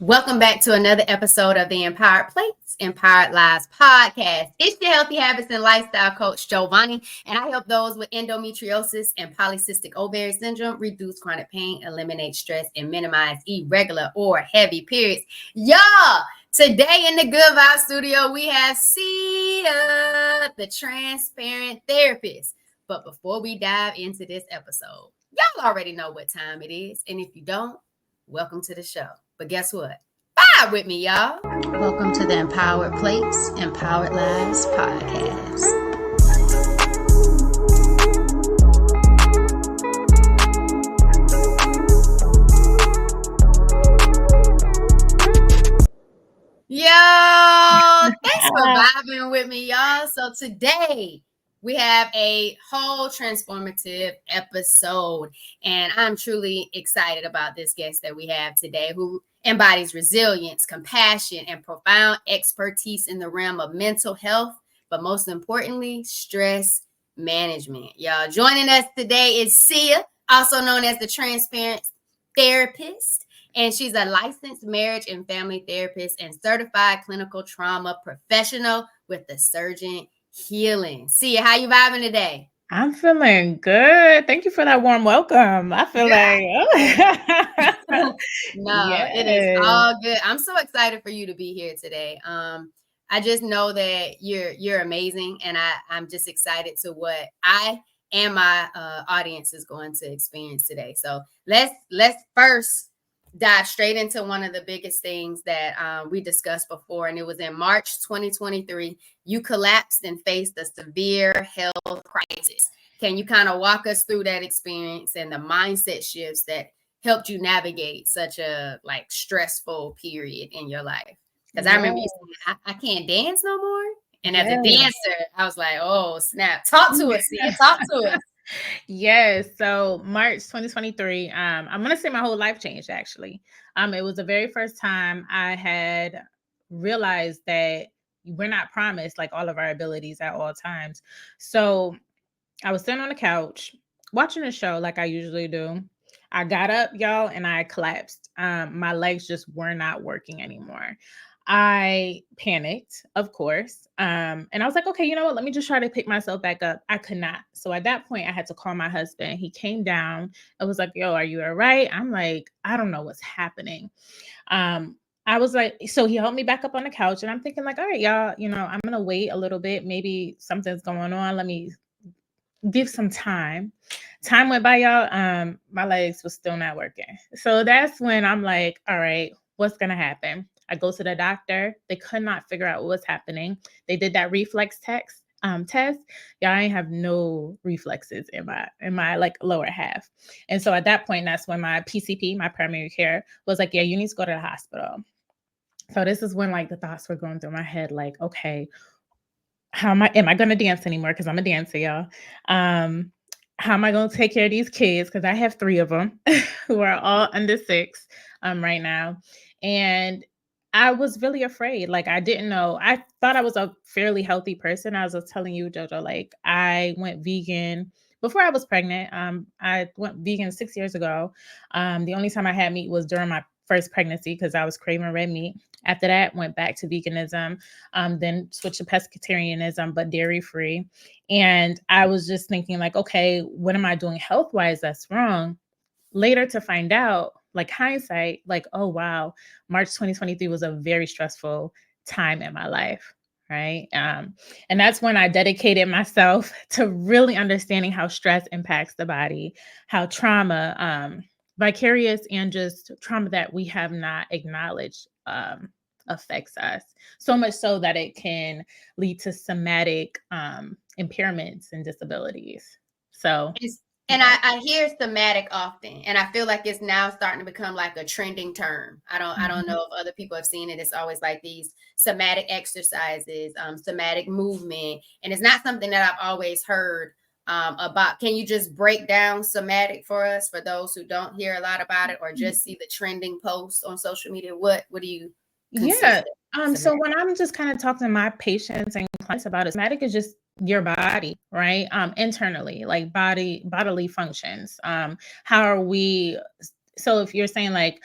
Welcome back to another episode of the Empowered Plates, Empowered Lives podcast. It's your healthy habits and lifestyle coach, Giovanni, and I help those with endometriosis and polycystic ovary syndrome reduce chronic pain, eliminate stress, and minimize irregular or heavy periods. Y'all, today in the Good Vibe Studio, we have Sia, the transparent therapist. But before we dive into this episode, y'all already know what time it is. And if you don't, welcome to the show. But guess what? Vibe with me, y'all. Welcome to the Empowered Plates, Empowered Lives podcast. Yo, thanks for vibing with me, y'all. So today we have a whole transformative episode, and I'm truly excited about this guest that we have today, who embodies resilience, compassion, and profound expertise in the realm of mental health, but most importantly, stress management. Y'all, joining us today is Sia, also known as the transparent therapist. And she's a licensed marriage and family therapist and certified clinical trauma professional with the Surgeon Healing. Sia, how you vibing today? I'm feeling good. Thank you for that warm welcome. I feel No, it is all good. I'm so excited for you to be here today. I just know that you're amazing, and I'm just excited to what I and my audience is going to experience today. So let's first dive straight into one of the biggest things that we discussed before, and it was in March 2023. You collapsed and faced a severe health crisis. Can you kind of walk us through that experience and the mindset shifts that helped you navigate such a stressful period in your life? Because I remember you saying, I can't dance no more. And as a dancer, I was like, oh, snap. Talk to us, Sia. Talk to us. Yes. So March 2023, I'm going to say my whole life changed, actually. It was the very first time I had realized that we're not promised like all of our abilities at all times. So I was sitting on the couch watching a show like I usually do. I got up, y'all, and I collapsed. My legs just were not working anymore. I panicked, of course. And I was like, okay, you know what? Let me just try to pick myself back up. I could not. So at that point, I had to call my husband. He came down. I was like, yo, are you all right? I'm like, I don't know what's happening. I was like, so he helped me back up on the couch. And I'm thinking like, all right, y'all, I'm going to wait a little bit. Maybe something's going on. Let me give some time. Time went by, y'all. My legs was still not working. So that's when I'm like, all right, what's going to happen? I go to the doctor. They could not figure out what was happening. They did that reflex test. Yeah, I have no reflexes in my like lower half. And so at that point, that's when my PCP, my primary care, was like, yeah, you need to go to the hospital. So this is when like the thoughts were going through my head, like, okay, am I going to dance anymore? Because I'm a dancer, y'all. How am I going to take care of these kids? Because I have 3 of them who are all under 6 right now. And I was really afraid. Like, I didn't know. I thought I was a fairly healthy person. I was telling you, Jojo, like I went vegan before I was pregnant. I went vegan 6 years ago. The only time I had meat was during my first pregnancy because I was craving red meat. After that, went back to veganism, then switched to pescatarianism, but dairy-free. And I was just thinking like, okay, what am I doing health-wise that's wrong? Later to find out, like hindsight, like, oh, wow, March 2023 was a very stressful time in my life, right? And that's when I dedicated myself to really understanding how stress impacts the body, how trauma, vicarious and just trauma that we have not acknowledged affects us, so much so that it can lead to somatic impairments and disabilities. So And I hear somatic often, and I feel like it's now starting to become like a trending term. I don't know if other people have seen it. It's always like these somatic exercises, somatic movement, and it's not something that I've always heard about. Can you just break down somatic for us, for those who don't hear a lot about it or just see the trending posts on social media? What do you consider? So when I'm just kind of talking to my patients and clients about it, somatic is just your body, right? Internally, like bodily functions. How are we so if you're saying like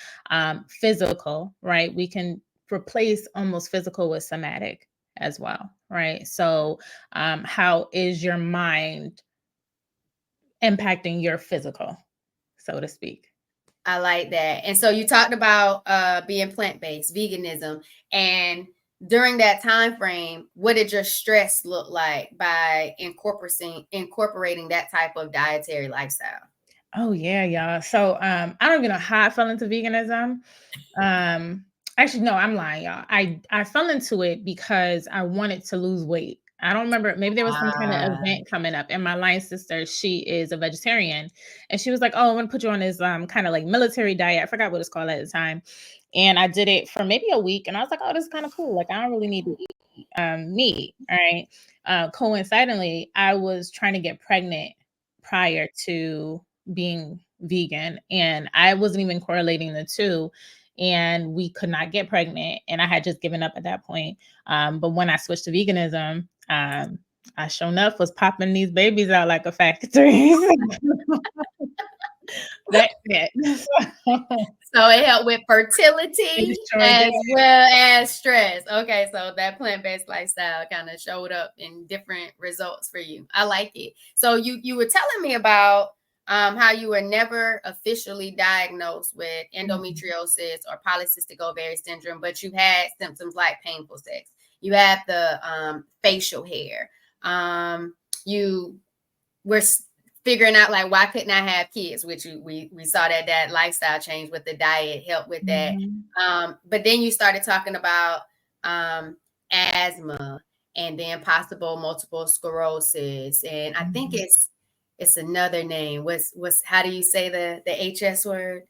physical, right, we can replace almost physical with somatic as well, right? So how is your mind impacting your physical, so to speak? I like that. And so you talked about being plant-based, veganism, and during that time frame, what did your stress look like by incorporating that type of dietary lifestyle? Oh yeah, y'all. So I don't even know how I fell into veganism. Um Actually no, I'm lying, y'all. I fell into it because I wanted to lose weight. I don't remember, maybe there was some kind of Ah, event coming up, and my line sister, she is a vegetarian, and she was like, "Oh, I'm gonna put you on this kind of like military diet." I forgot what it's called at the time. And I did it for maybe a week, and I was like, "Oh, this is kind of cool. Like I don't really need to eat meat." All right. Coincidentally, I was trying to get pregnant prior to being vegan, and I wasn't even correlating the two, and we could not get pregnant, and I had just given up at that point. But when I switched to veganism, I sure enough was popping these babies out like a factory. That's it. so it helped with It fertility sure did. as well as stress. Okay, so that plant-based lifestyle kind of showed up in different results for you. I like it. So you were telling me about how you were never officially diagnosed with Mhm. endometriosis or polycystic ovary syndrome, but you had symptoms like painful sex. You had the facial hair. You were figuring out like why couldn't I have kids, which we saw that lifestyle change with the diet helped with that. Mhm. But then you started talking about asthma and then possible multiple sclerosis, and I think Mhm. it's another name. What's how do you say the HS word?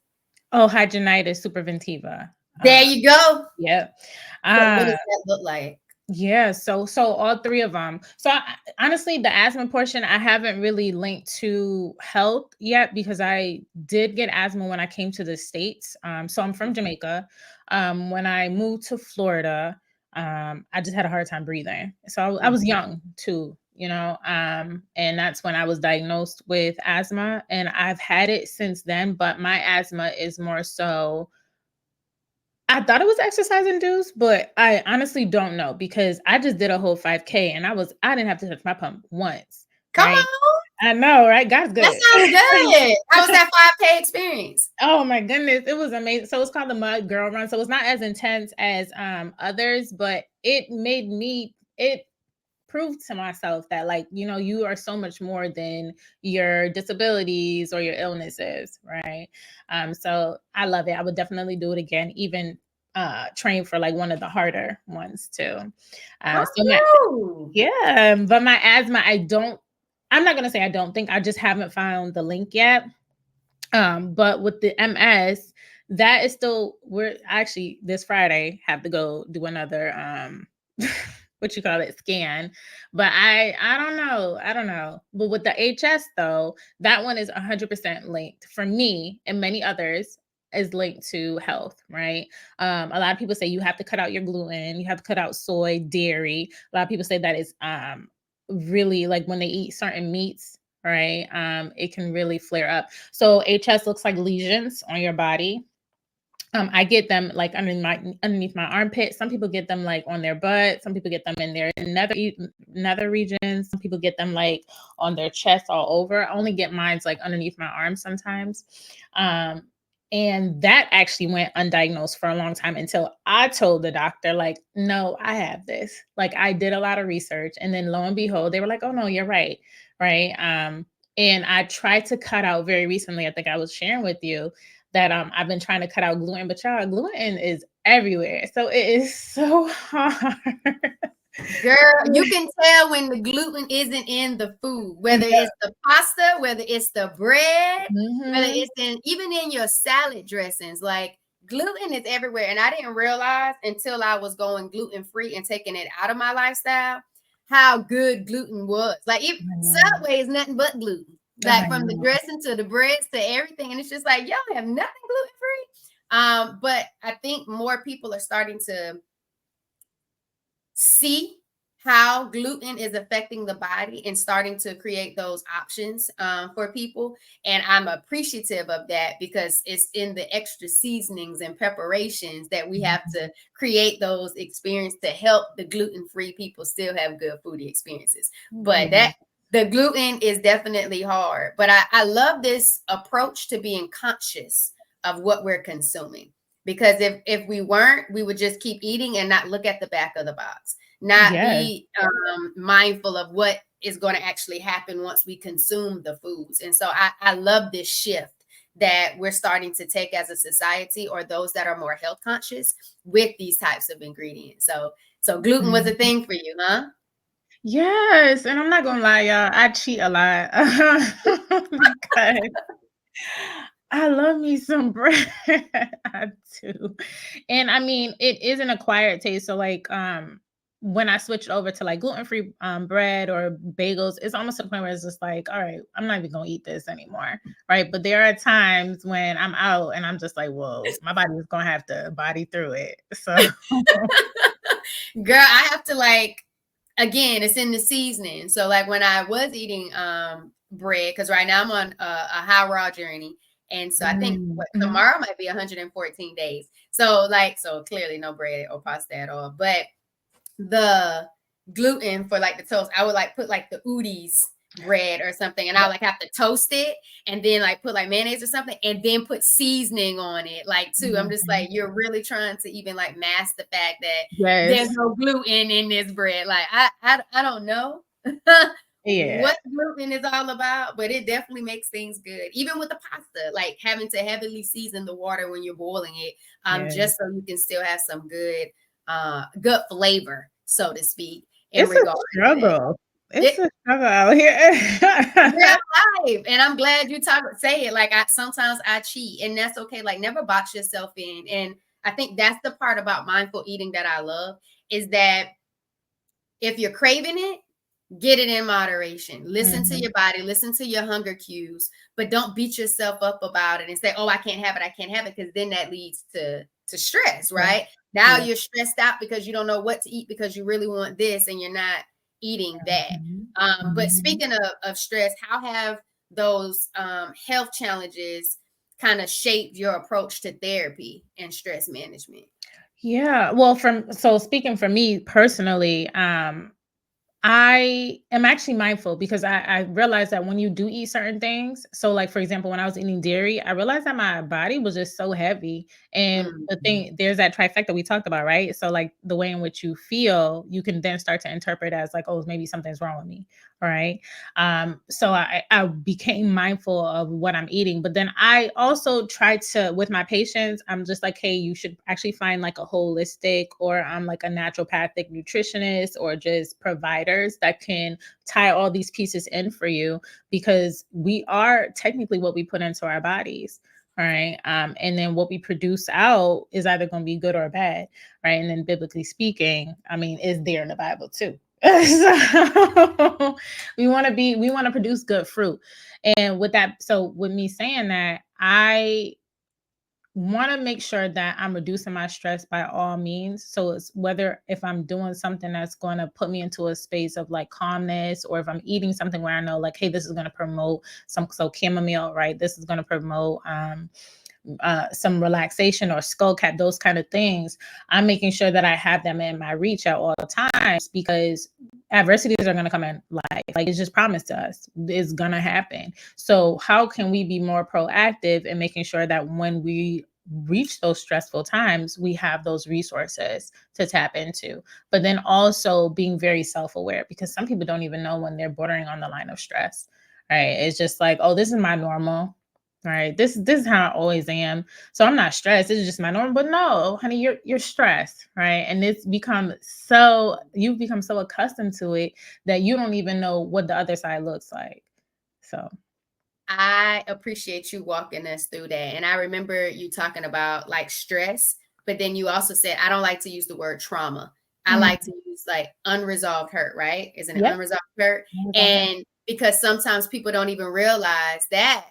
Oh, hydronitis suppurativa. There you go. Yeah. What Uh, does that look like? yeah, so all 3 of them. So, honestly, the asthma portion, I haven't really linked to health yet because I did get asthma when I came to the States. So I'm from Jamaica. When I moved to Florida, I just had a hard time breathing. So I was Mhm. young too, and that's when I was diagnosed with asthma, and I've had it since then, but my asthma is more so, I thought it was exercise induced, but I honestly don't know because I just did a whole 5K, and I didn't have to touch my pump once, Come right? on, I know, right? God's that good. sounds good. How was that 5K experience? Oh my goodness, it was amazing. So it's called the Mud Girl Run. So it's not as intense as others, but it proved to myself that, like, you are so much more than your disabilities or your illnesses, right? So I love it. I would definitely do it again, even train for like one of the harder ones too. Come So through. yeah, but my asthma, I'm not gonna say I don't think, I just haven't found the link yet. But with the MS, that is still, we're actually this Friday have to go do another what you call it, scan. But I don't know. I don't know. But with the HS though, that one is 100% linked for me, and many others is linked to health, right? A lot of people say you have to cut out your gluten, you have to cut out soy, dairy. A lot of people say that is really, like, when they eat certain meats, right? It can really flare up. So HS looks like lesions on your body. I get them like underneath my armpit. Some people get them like on their butt. Some people get them in their nether regions. Some people get them like on their chest all over. I only get mine's like underneath my arm sometimes. Um, and that actually went undiagnosed for a long time until I told the doctor, like, no, I have this. Like, I did a lot of research, and then lo and behold, they were like, oh no, you're right, right. And I tried to cut out very recently. I think I was sharing with you that I've been trying to cut out gluten, but y'all, gluten is everywhere. So it is so hard. Girl, you can tell when the gluten isn't in the food, whether Yeah. it's the pasta, whether it's the bread, whether Mhm. it's even in your salad dressings. Like gluten is everywhere. And I didn't realize until I was going gluten free and taking it out of my lifestyle how good gluten was. Like I know. Subway is nothing but gluten. I Like from the know. dressing to the breads to everything. And it's just like, y'all have nothing gluten free. But I think more people are starting to see how gluten is affecting the body and starting to create those options for people. And I'm appreciative of that because it's in the extra seasonings and preparations that we have to create those experiences to help the gluten-free people still have good foodie experiences. But that the gluten is definitely hard. But I love this approach to being conscious of what we're consuming. Because if we weren't, we would just keep eating and not look at the back of the box, not be mindful of what is going to actually happen once we consume the foods. And so I love this shift that we're starting to take as a society, or those that are more health conscious, with these types of ingredients. So gluten was a thing for you, huh? Yes, and I'm not gonna lie, y'all, I cheat a lot because I love me some bread. I do. And I mean, it is an acquired taste. So like when I switched over to like gluten-free bread or bagels, it's almost to the point where it's just like, all right, I'm not even gonna eat this anymore. Right. But there are times when I'm out and I'm just like, whoa, my body is gonna have to body through it. So Girl, I have to like, again, it's in the seasoning. So like when I was eating bread, because right now I'm on a high raw journey. And so I think tomorrow might be 114 days. So like, so clearly no bread or pasta at all. But the gluten for like the toast, I would like put like the Udi's bread or something, and I like have to toast it and then like put like mayonnaise or something and then put seasoning on it. Like too, I'm just like, you're really trying to even like mask the fact that there's no gluten in this bread. Like I don't know what gluten is all about, but it definitely makes things good. Even with the pasta, like having to heavily season the water when you're boiling it, just so you can still have some good good flavor, so to speak, in it's a regards struggle. to It's a struggle out here. real life. And I'm glad you say it. Like sometimes I cheat, and that's okay. Like never box yourself in. And I think that's the part about mindful eating that I love, is that if you're craving it, get it in moderation. Listen to your body, listen to your hunger cues, but don't beat yourself up about it and say, oh, I can't have it, I can't have it, because then that leads to stress, right? Now you're stressed out because you don't know what to eat because you really want this and you're not eating that. But speaking of stress, how have those health challenges kind of shaped your approach to therapy and stress management? Yeah, well, so speaking for me personally, I am actually mindful because I realized that when you do eat certain things, so like for example, when I was eating dairy, I realized that my body was just so heavy. And the thing, there's that trifecta we talked about, right? So like the way in which you feel, you can then start to interpret as like, oh, maybe something's wrong with me. All right. So I became mindful of what I'm eating, but then I also try to, with my patients, I'm just like, hey, you should actually find like a holistic, or I'm like a naturopathic nutritionist, or just providers that can tie all these pieces in for you, because we are technically what we put into our bodies. All right. And then what we produce out is either going to be good or bad. Right. And then biblically speaking, I mean, is there in the Bible too. So we want to produce good fruit. And with that, so with me saying that, I want to make sure that I'm reducing my stress by all means. So it's whether if I'm doing something that's going to put me into a space of like calmness, or if I'm eating something where I know like, hey, this is going to promote so chamomile, right? This is going to promote some relaxation, or skull cap, those kind of things. I'm making sure that I have them in my reach at all times, because adversities are going to come in life. Like it's just promised to us. It's going to happen. So how can we be more proactive in making sure that when we reach those stressful times, we have those resources to tap into, but then also being very self-aware, because some people don't even know when they're bordering on the line of stress, right? It's just like, oh, this is my normal. Right. This is how I always am. So I'm not stressed. It's just my norm. But no, honey, you're stressed, right? And you've become so accustomed to it that you don't even know what the other side looks like. So I appreciate you walking us through that. And I remember you talking about like stress, but then you also said, I don't like to use the word trauma. I like to use like unresolved hurt, right? Isn't it yep. unresolved hurt? And because sometimes people don't even realize that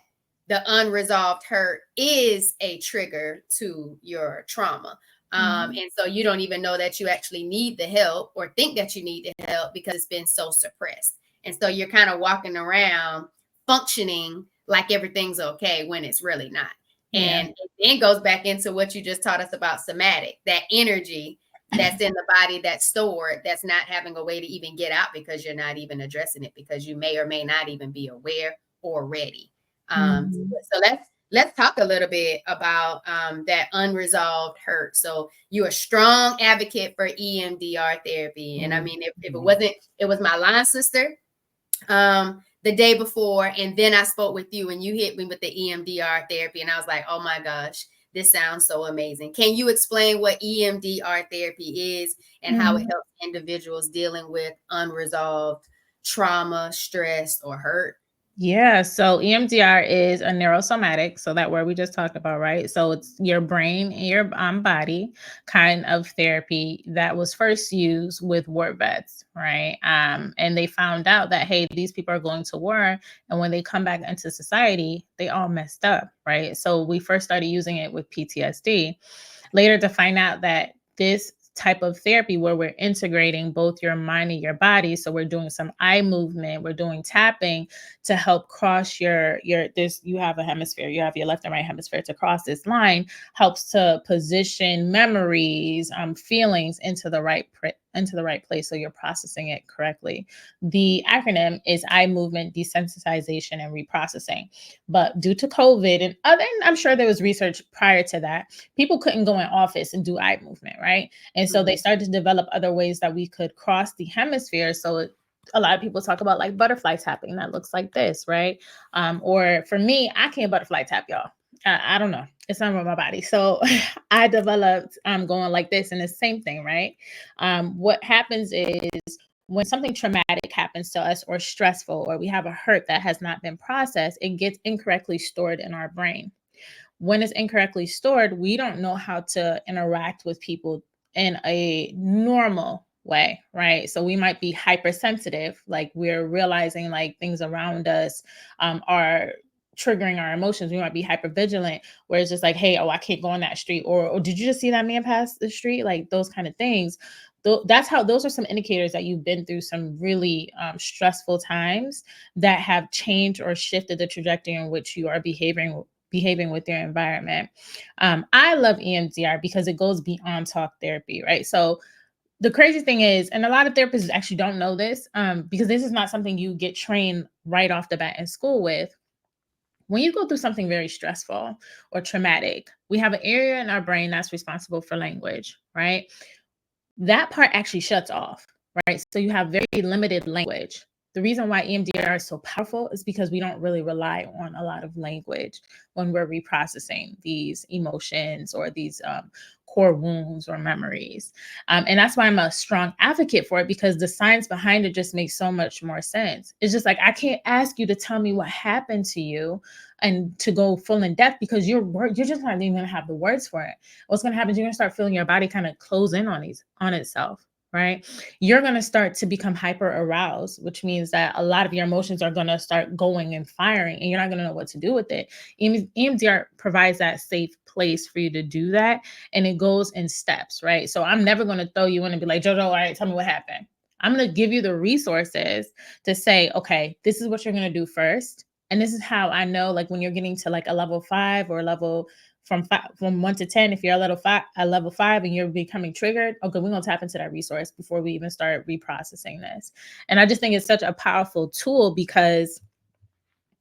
the unresolved hurt is a trigger to your trauma. And so you don't even know that you actually need the help or think that you need the help because it's been so suppressed. And so you're kind of walking around functioning like everything's okay when it's really not. Yeah. And it then goes back into what you just taught us about somatic, that energy that's in the body that's stored, that's not having a way to even get out because you're not even addressing it, because you may or may not even be aware or ready. So let's talk a little bit about that unresolved hurt. So you're a strong advocate for EMDR therapy. And I mean, if it wasn't, it was my line sister the day before, and then I spoke with you and you hit me with the EMDR therapy, and I was like, oh my gosh, this sounds so amazing. Can you explain what EMDR therapy is and how it helps individuals dealing with unresolved trauma, stress, or hurt? Yeah, so EMDR is a neurosomatic, so that word we just talked about, right? So it's your brain and your body kind of therapy that was first used with war vets, right? And they found out that, hey, these people are going to war, and when they come back into society, they all messed up, right? So we first started using it with PTSD. Later to find out that this type of therapy where we're integrating both your mind and your body, so we're doing some eye movement, we're doing tapping to help cross your this, you have a hemisphere, you have your left and right hemisphere, to cross this line helps to position memories, feelings into the right place, so you're processing it correctly. The acronym is eye movement desensitization and reprocessing. But due to COVID and I'm sure there was research prior to that, people couldn't go in office and do eye movement, right? And so they started to develop other ways that we could cross the hemisphere. So a lot of people talk about like butterfly tapping that looks like this, right? Or for me, I can't butterfly tap, y'all. I don't know. It's not with my body. So I developed going like this, and the same thing, right? What happens is when something traumatic happens to us or stressful, or we have a hurt that has not been processed, it gets incorrectly stored in our brain. When it's incorrectly stored, we don't know how to interact with people in a normal way, right? So we might be hypersensitive, like we're realizing like things around us are triggering our emotions. We might be hypervigilant, where it's just like, hey, oh, I can't go on that street, or did you just see that man pass the street? Like those kind of things. Those are some indicators that you've been through some really stressful times that have changed or shifted the trajectory in which you are behaving with your environment. I love EMDR because it goes beyond talk therapy, right? So the crazy thing is, and a lot of therapists actually don't know this, because this is not something you get trained right off the bat in school with. When you go through something very stressful or traumatic, we have an area in our brain that's responsible for language, right? That part actually shuts off, right? So you have very limited language. The reason why EMDR is so powerful is because we don't really rely on a lot of language when we're reprocessing these emotions or these core wounds or memories. And that's why I'm a strong advocate for it, because the science behind it just makes so much more sense. It's just like, I can't ask you to tell me what happened to you and to go full in depth, because you're just not even going to have the words for it. What's going to happen is you're going to start feeling your body kind of close in on itself, right? You're going to start to become hyper aroused, which means that a lot of your emotions are going to start going and firing, and you're not going to know what to do with it. EMDR provides that safe place for you to do that, and it goes in steps, right? So I'm never going to throw you in and be like, Jojo, all right, tell me what happened. I'm going to give you the resources to say, okay, this is what you're going to do first. And this is how I know, like when you're getting to like a level 5 or a level from 1 to 10, if you're a level 5 and you're becoming triggered, okay, we're gonna tap into that resource before we even start reprocessing this. And I just think it's such a powerful tool because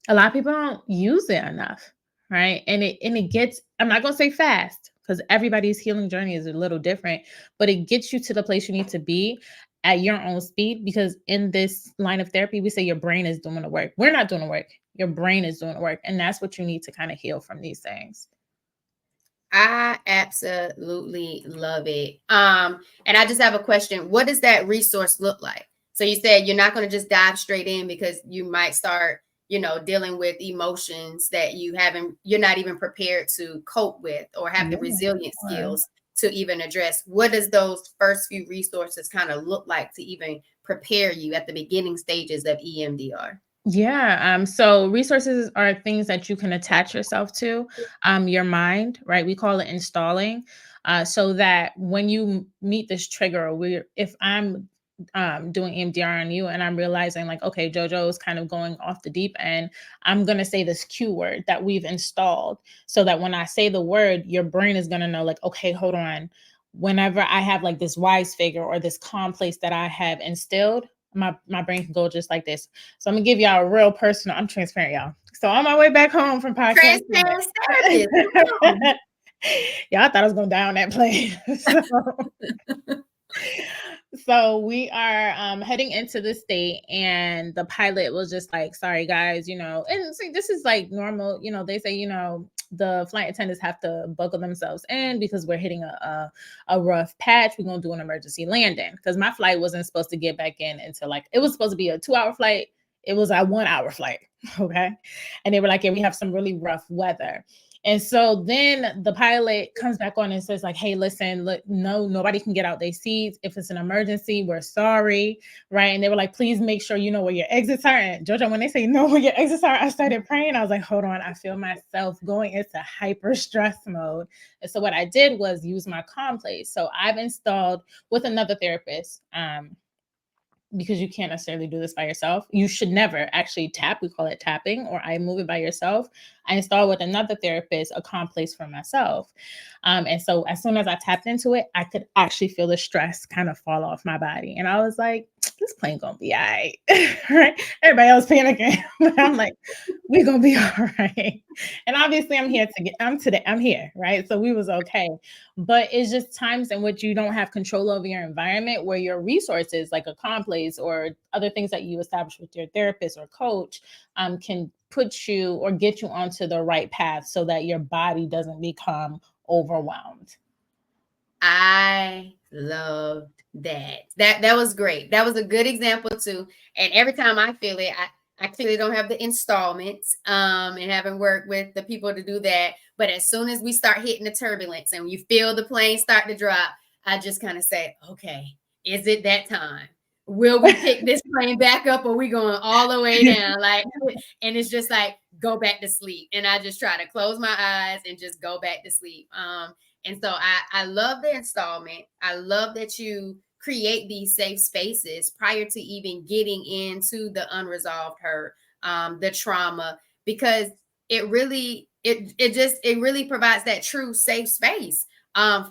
a lot of people don't use it enough, right? And it gets, I'm not gonna say fast, because everybody's healing journey is a little different, but it gets you to the place you need to be at your own speed. Because in this line of therapy, we say your brain is doing the work. We're not doing the work. Your brain is doing the work. And that's what you need to kind of heal from these things. I absolutely love it. And I just have a question. What does that resource look like? So you said you're not going to just dive straight in because you might start, dealing with emotions that you're not even prepared to cope with or have the resilient skills to even address. What does those first few resources kind of look like to even prepare you at the beginning stages of EMDR? Yeah. So resources are things that you can attach yourself to, your mind, right? We call it installing. So that when you meet this trigger, or if I'm doing EMDR on you and I'm realizing like, okay, JoJo is kind of going off the deep end, I'm gonna say this cue word that we've installed, so that when I say the word, your brain is gonna know, like, okay, hold on. Whenever I have like this wise figure or this calm place that I have instilled, my brain can go just like this. So I'm gonna give y'all a real personal. I'm transparent, y'all. So on my way back home from podcasting, Transparency therapist. Come on. y'all thought I was gonna die on that plane. So so we are heading into the state, and the pilot was just like, sorry guys, and see, this is like normal, they say, the flight attendants have to buckle themselves in because we're hitting a rough patch. We're gonna do an emergency landing, because my flight wasn't supposed to get back in until, like, it was supposed to be a 2-hour flight. It was a 1-hour flight. Okay. And they were like, yeah, we have some really rough weather. And so then the pilot comes back on and says, like, hey, listen, look, no, nobody can get out their seats. If it's an emergency, we're sorry. Right. And they were like, please make sure you know where your exits are. And JoJo, when they say know where your exits are, I started praying. I was like, hold on, I feel myself going into hyper stress mode. And so what I did was use my calm place. So I've installed with another therapist, because you can't necessarily do this by yourself. You should never actually tap. We call it tapping, or I move it by yourself. I installed with another therapist a calm place for myself. And so as soon as I tapped into it, I could actually feel the stress kind of fall off my body. And I was like, this plane gonna be all right. Right? Everybody else panicking. But I'm like, we're gonna be all right. And obviously I'm here, right? So we was okay. But it's just times in which you don't have control over your environment, where your resources, like a calm place or other things that you establish with your therapist or coach, can put you or get you onto the right path so that your body doesn't become overwhelmed. I loved that. That was great. That was a good example too. And every time I feel it, I clearly don't have the installments, and haven't worked with the people to do that. But as soon as we start hitting the turbulence and you feel the plane start to drop, I just kind of say, okay, is it that time? Will we pick this plane back up, or we going all the way down? Like, and it's just like, go back to sleep. And I just try to close my eyes and just go back to sleep. And so I love the installment. I love that you create these safe spaces prior to even getting into the unresolved hurt, the trauma, because it really provides that true safe space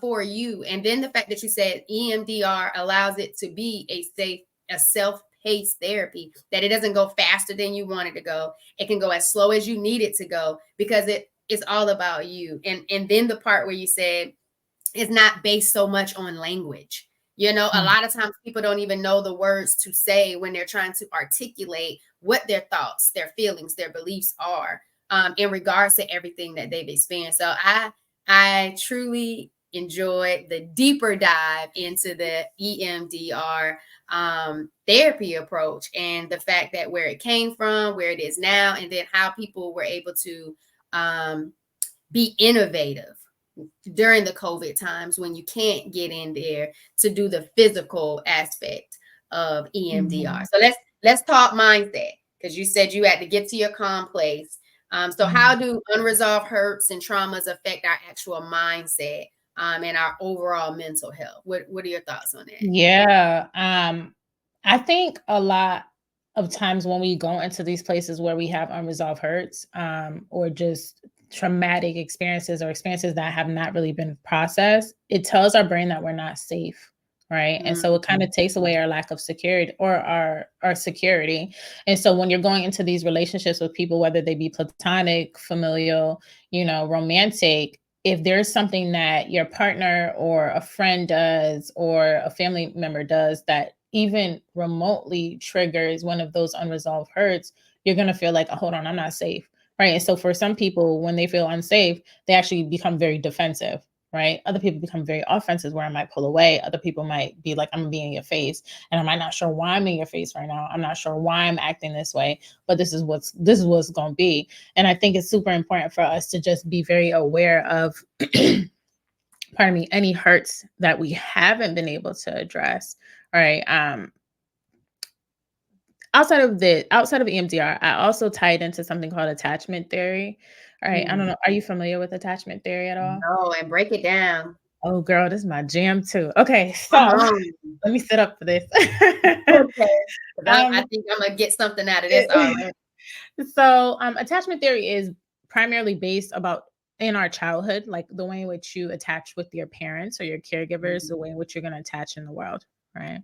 for you. And then the fact that you said EMDR allows it to be a self-paced therapy, that it doesn't go faster than you want it to go. It can go as slow as you need it to go, because it's all about you. And then the part where you said it's not based so much on language. A lot of times people don't even know the words to say when they're trying to articulate what their thoughts, their feelings, their beliefs are, in regards to everything that they've experienced. So I truly enjoyed the deeper dive into the EMDR therapy approach, and the fact that where it came from, where it is now, and then how people were able to be innovative during the COVID times when you can't get in there to do the physical aspect of EMDR. So let's talk mindset, because you said you had to get to your calm place. So how do unresolved hurts and traumas affect our actual mindset, and our overall mental health? What are your thoughts on that? Yeah. I think a lot of times when we go into these places where we have unresolved hurts, or just traumatic experiences or experiences that have not really been processed, it tells our brain that we're not safe. Right. And so it kind of takes away our lack of security, or our security. And so when you're going into these relationships with people, whether they be platonic, familial, romantic, if there's something that your partner or a friend does or a family member does that even remotely triggers one of those unresolved hurts, you're going to feel like, oh, hold on, I'm not safe. Right. And so for some people, when they feel unsafe, they actually become very defensive. Right. Other people become very offensive, where I might pull away. Other people might be like, I'm gonna be in your face. And I'm not sure why I'm in your face right now. I'm not sure why I'm acting this way, but this is what's gonna be. And I think it's super important for us to just be very aware of pardon me, any hurts that we haven't been able to address. Right. outside of EMDR, I also tied into something called attachment theory. All right. I don't know. Are you familiar with attachment theory at all? No, and break it down. Oh, girl, this is my jam too. Okay, Come so on. let me sit up for this. Okay. 'Cause I um, think I'm gonna get something out of this it- already. so attachment theory is primarily based about in our childhood, like the way in which you attach with your parents or your caregivers, the way in which you're going to attach in the world, right?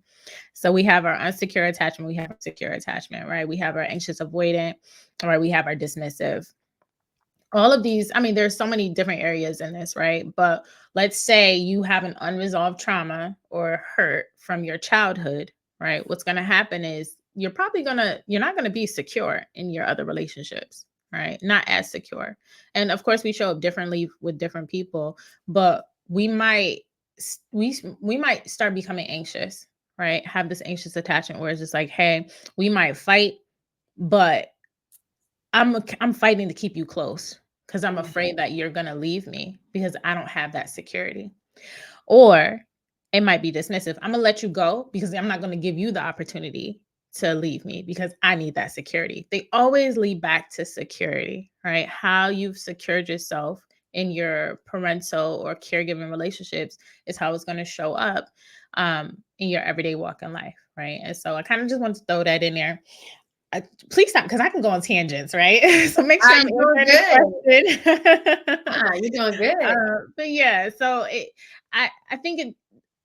So we have our unsecure attachment, we have our secure attachment, right? We have our anxious avoidant, right? We have our dismissive. All of these, I mean, there's so many different areas in this, right? But let's say you have an unresolved trauma or hurt from your childhood, right? What's going to happen is you're not going to be secure in your other relationships, right? Not as secure. And of course, we show up differently with different people, but we might start becoming anxious, right? Have this anxious attachment where it's just like, hey, we might fight, but I'm fighting to keep you close because I'm Mhm. afraid that you're gonna leave me because I don't have that security. Or it might be dismissive. I'm gonna let you go because I'm not gonna give you the opportunity to leave me because I need that security. They always lead back to security, right? How you've secured yourself in your parental or caregiving relationships is how it's going to show up in your everyday walk in life, right? And so I kind of just want to throw that in there. Please stop because I can go on tangents, right? So make sure I'm You're doing answering the question. You're doing good. But yeah, so I think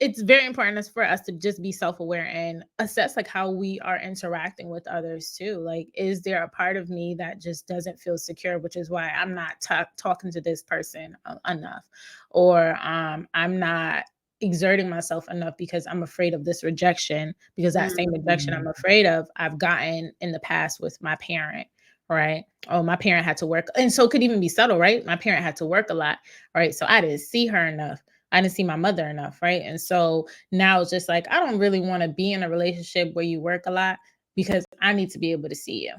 it's very important for us to just be self-aware and assess like how we are interacting with others too. Like, is there a part of me that just doesn't feel secure, which is why I'm not talking to this person enough, or I'm not exerting myself enough because I'm afraid of this rejection, because that same rejection I'm Mhm. afraid of, I've gotten in the past with my parent, right? Oh, my parent had to work. And so it could even be subtle, right? My parent had to work a lot, right? So I didn't see her enough. I didn't see my mother enough, right? And so now it's just like, I don't really want to be in a relationship where you work a lot because I need to be able to see you,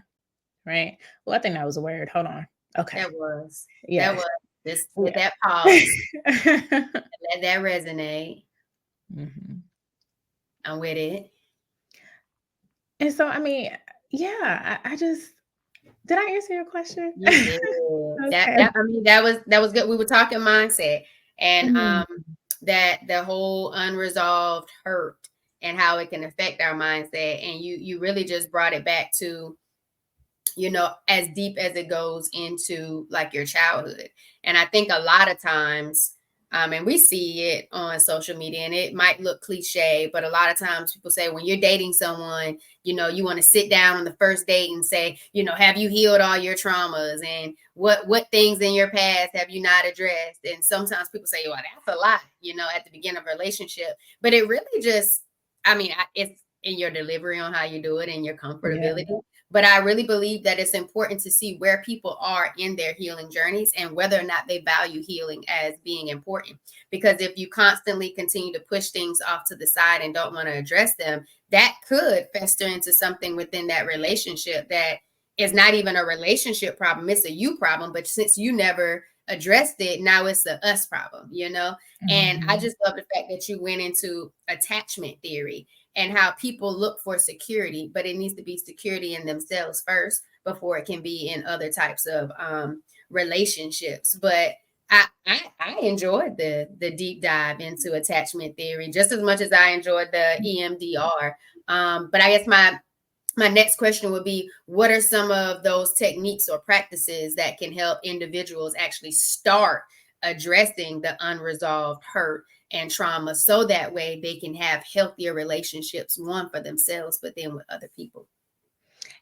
right? Well, I think that was a word. Hold on. Okay. That was. That Yes. was. Just hit Yeah. that pause. Let that resonate. Mhm. I'm with it. And so, I mean, yeah, I just, did I answer your question? You did. Okay. I mean, that was good. We were talking mindset and Mhm. that the whole unresolved hurt and how it can affect our mindset. And you really just brought it back to, as deep as it goes into like your childhood. And I think a lot of times, and we see it on social media, and it might look cliche, but a lot of times people say when you're dating someone, you want to sit down on the first date and say, have you healed all your traumas, and what things in your past have you not addressed? And sometimes people say, well, that's a lot, at the beginning of a relationship, but it really just, I mean, it's in your delivery on how you do it and your Yeah. comfortability. But I really believe that it's important to see where people are in their healing journeys and whether or not they value healing as being important. Because if you constantly continue to push things off to the side and don't want to address them, that could fester into something within that relationship that is not even a relationship problem. It's a you problem. But since you never addressed it, now it's a us problem. And I Mhm. just love the fact that you went into attachment theory and how people look for security, but it needs to be security in themselves first before it can be in other types of relationships. But I enjoyed the deep dive into attachment theory just as much as I enjoyed the EMDR. But I guess my next question would be, what are some of those techniques or practices that can help individuals actually start addressing the unresolved hurt and trauma so that way they can have healthier relationships, one for themselves, but then with other people?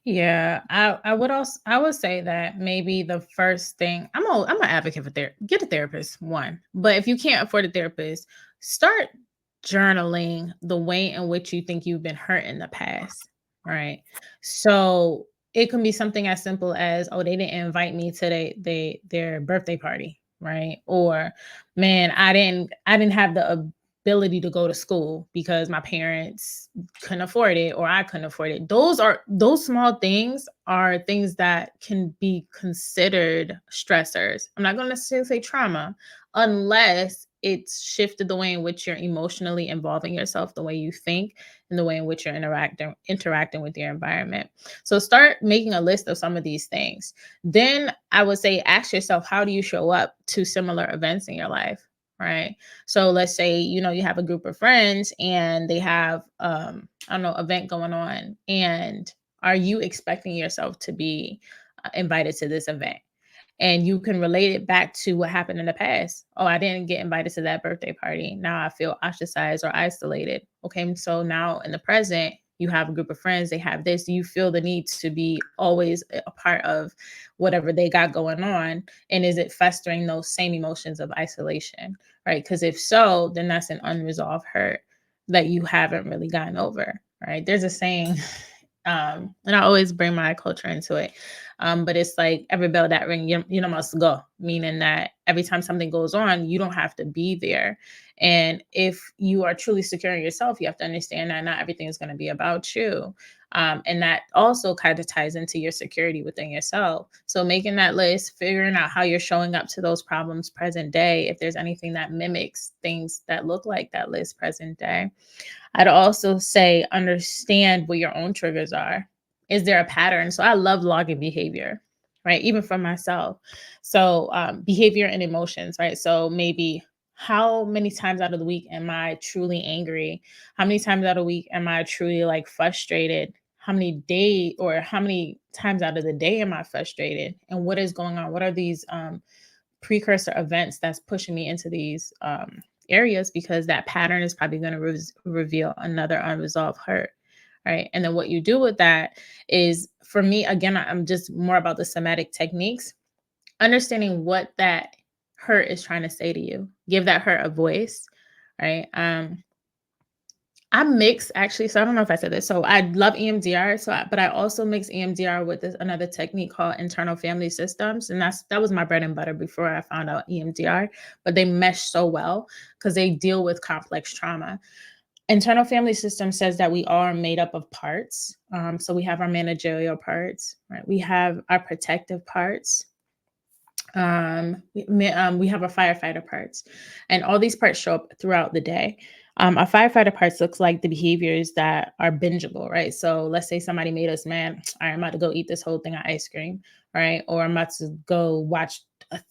Yeah, I would say that maybe the first thing, I'm an advocate for therapy. Get a therapist, one. But if you can't afford a therapist, start journaling the way in which you think you've been hurt in the past, right? So it can be something as simple as, oh, they didn't invite me to their birthday party, right? Or, man, I didn't have the ability to go to school because my parents couldn't afford it or I couldn't afford it. Those small things are things that can be considered stressors. I'm not going to necessarily say trauma unless it's shifted the way in which you're emotionally involving yourself, the way you think, and the way in which you're interacting with your environment. So start making a list of some of these things. Then I would say ask yourself, how do you show up to similar events in your life? Right. So let's say, you have a group of friends and they have I don't know, event going on, and are you expecting yourself to be invited to this event? And you can relate it back to what happened in the past. Oh, I didn't get invited to that birthday party. Now I feel ostracized or isolated. Okay, so now in the present, you have a group of friends, they have this. Do you feel the need to be always a part of whatever they got going on? And is it festering those same emotions of isolation? Right? Because if so, then that's an unresolved hurt that you haven't really gotten over. Right? There's a saying, and I always bring my culture into it. But it's like every bell that ring, you know, must go, meaning that every time something goes on, you don't have to be there. And if you are truly secure in yourself, you have to understand that not everything is going to be about you. And that also kind of ties into your security within yourself. So making that list, figuring out how you're showing up to those problems present day, if there's anything that mimics things that look like that list present day. I'd also say understand what your own triggers are. Is there a pattern? So I love logging behavior, right? Even for myself. So behavior and emotions, right? So maybe how many times out of the week am I truly angry? How many times out of the week am I truly like frustrated? How many times out of the day am I frustrated? And what is going on? What are these precursor events that's pushing me into these areas, because that pattern is probably going to reveal another unresolved hurt. Right. And then what you do with that is, for me, again, I'm just more about the somatic techniques, understanding what that hurt is trying to say to you, give that hurt a voice. Right. I'm mixed actually. So I don't know if I said this. So I love EMDR. But I also mix EMDR with another technique called internal family systems. And that was my bread and butter before I found out EMDR, but they mesh so well because they deal with complex trauma. Internal family system says that we are made up of parts. So we have our managerial parts, right? We have our protective parts. We have our firefighter parts, and all these parts show up throughout the day. Our firefighter parts looks like the behaviors that are bingeable, right? So let's say somebody made us mad. All right, I'm about to go eat this whole thing of ice cream, right? Or I'm about to go watch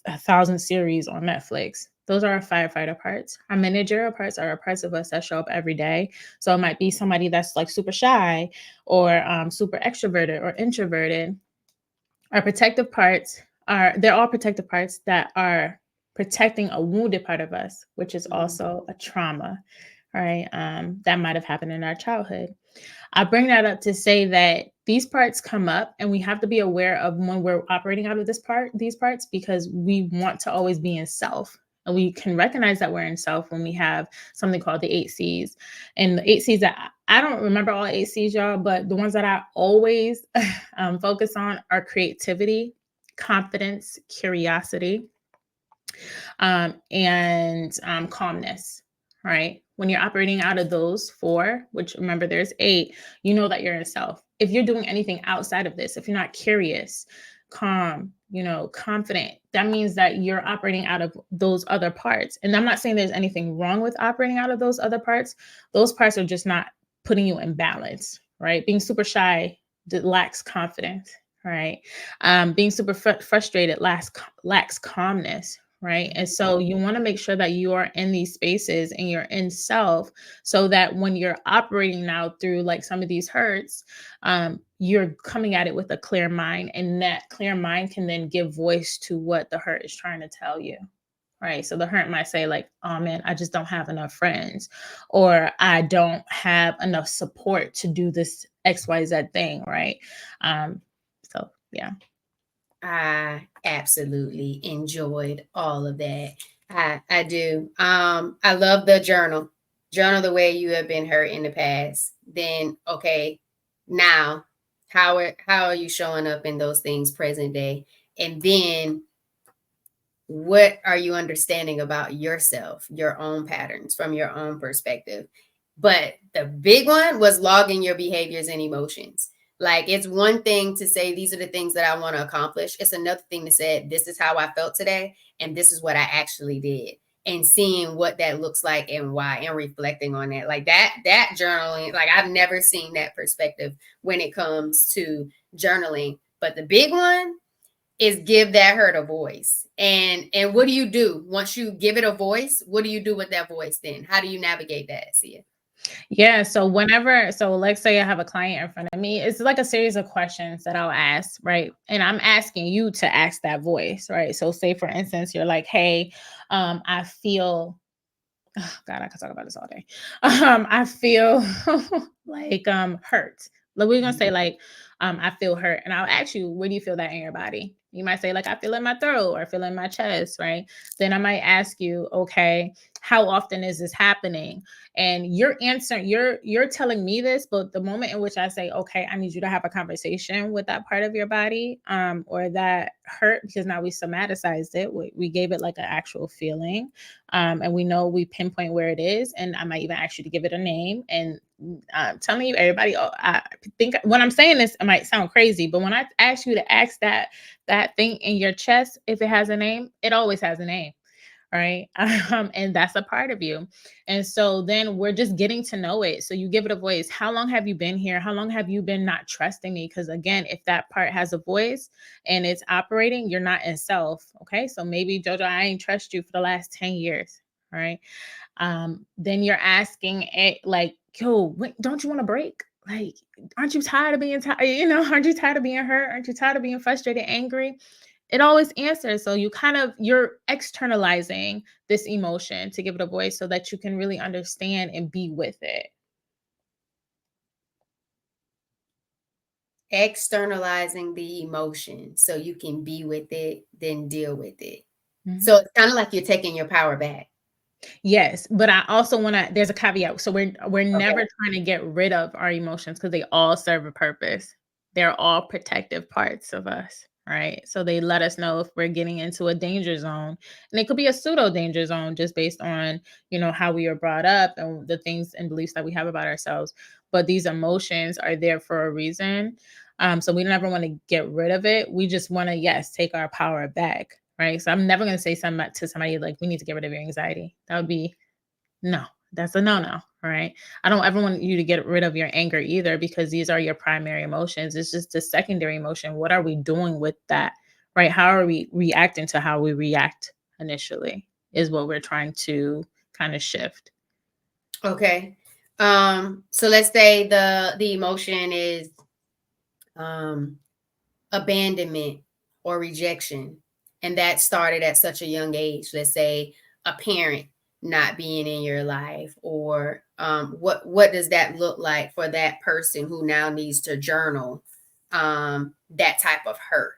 a thousand series on Netflix. Those are our firefighter parts. Our managerial parts are our parts of us that show up every day. So it might be somebody that's like super shy or super extroverted or introverted. Our protective parts they're all protective parts that are protecting a wounded part of us, which is also a trauma, right? That might have happened in our childhood. I bring that up to say that these parts come up and we have to be aware of when we're operating out of these parts, because we want to always be in self. And we can recognize that we're in self when we have something called the 8 C's. And the 8 C's that I don't remember all 8 C's, y'all, but the ones that I always focus on are creativity, confidence, curiosity, and calmness, right? When you're operating out of those 4, which remember there's 8, you know that you're in self. If you're doing anything outside of this, if you're not curious, calm, confident, that means that you're operating out of those other parts. And I'm not saying there's anything wrong with operating out of those other parts. Those parts are just not putting you in balance, right? Being super shy lacks confidence, right? Being super frustrated lacks calmness, right? And so you want to make sure that you are in these spaces and you're in self, so that when you're operating now through like some of these hurts, you're coming at it with a clear mind, and that clear mind can then give voice to what the hurt is trying to tell you. Right. So the hurt might say, like, oh man, I just don't have enough friends, or I don't have enough support to do this XYZ thing. Right. So yeah. I absolutely enjoyed all of that. I do. I love the journal. Journal the way you have been hurt in the past. Then okay, now how are you showing up in those things present day? And then what are you understanding about yourself, your own patterns from your own perspective? But the big one was logging your behaviors and emotions. Like, it's one thing to say, these are the things that I want to accomplish. It's another thing to say, this is how I felt today, and this is what I actually did. and seeing what that looks like and why, and reflecting on that. Like that journaling, like I've never seen that perspective when it comes to journaling. But the big one is give that hurt a voice. And what do you do once you give it a voice? What do you do with that voice then? How do you navigate that, Sia? Yeah. So let's say I have a client in front of me, it's like a series of questions that I'll ask, right? And I'm asking you to ask that voice, right? So say for instance, you're like, hey, I feel, oh God, I could talk about this all day. I feel like hurt. Like we're gonna say like I feel hurt. And I'll ask you, where do you feel that in your body? You might say, like, I feel in my throat or I feel in my chest, right? Then I might ask you, okay, how often is this happening? And you're answering, you're telling me this, but the moment in which I say, okay, I need you to have a conversation with that part of your body, or that hurt, because now we somaticized it, we gave it like an actual feeling, and we know, we pinpoint where it is, and I might even ask you to give it a name. And I'm telling you, everybody, I think when I'm saying this, it might sound crazy, but when I ask you to ask that thing in your chest, if it has a name, it always has a name, right? And that's a part of you. And so then we're just getting to know it. So you give it a voice. How long have you been here? How long have you been not trusting me? Because again, if that part has a voice and it's operating, you're not in self. Okay. So maybe, Jojo, I ain't trust you for the last 10 years. All right. Then you're asking it like, yo, don't you want to break? Like, aren't you tired of being tired? Aren't you tired of being hurt? Aren't you tired of being frustrated, angry? It always answers. So you're externalizing this emotion to give it a voice so that you can really understand and be with it. Externalizing the emotion so you can be with it, then deal with it. Mhm. So it's kind of like you're taking your power back. Yes, but I also wanna there's a caveat. So we're Okay. never trying to get rid of our emotions because they all serve a purpose. They're all protective parts of us, right? So they let us know if we're getting into a danger zone. And it could be a pseudo danger zone just based on, how we were brought up and the things and beliefs that we have about ourselves. But these emotions are there for a reason. So we never want to get rid of it. We just want to, yes, take our power back. Right. So I'm never going to say something to somebody like, we need to get rid of your anxiety. That would be no, that's a no no. Right. I don't ever want you to get rid of your anger either, because these are your primary emotions. It's just a secondary emotion. What are we doing with that? Right. How are we reacting to how we react initially is what we're trying to kind of shift. Okay. So let's say the emotion is um abandonment or rejection, and that started at such a young age. Let's say a parent not being in your life, or what does that look like for that person who now needs to journal that type of hurt?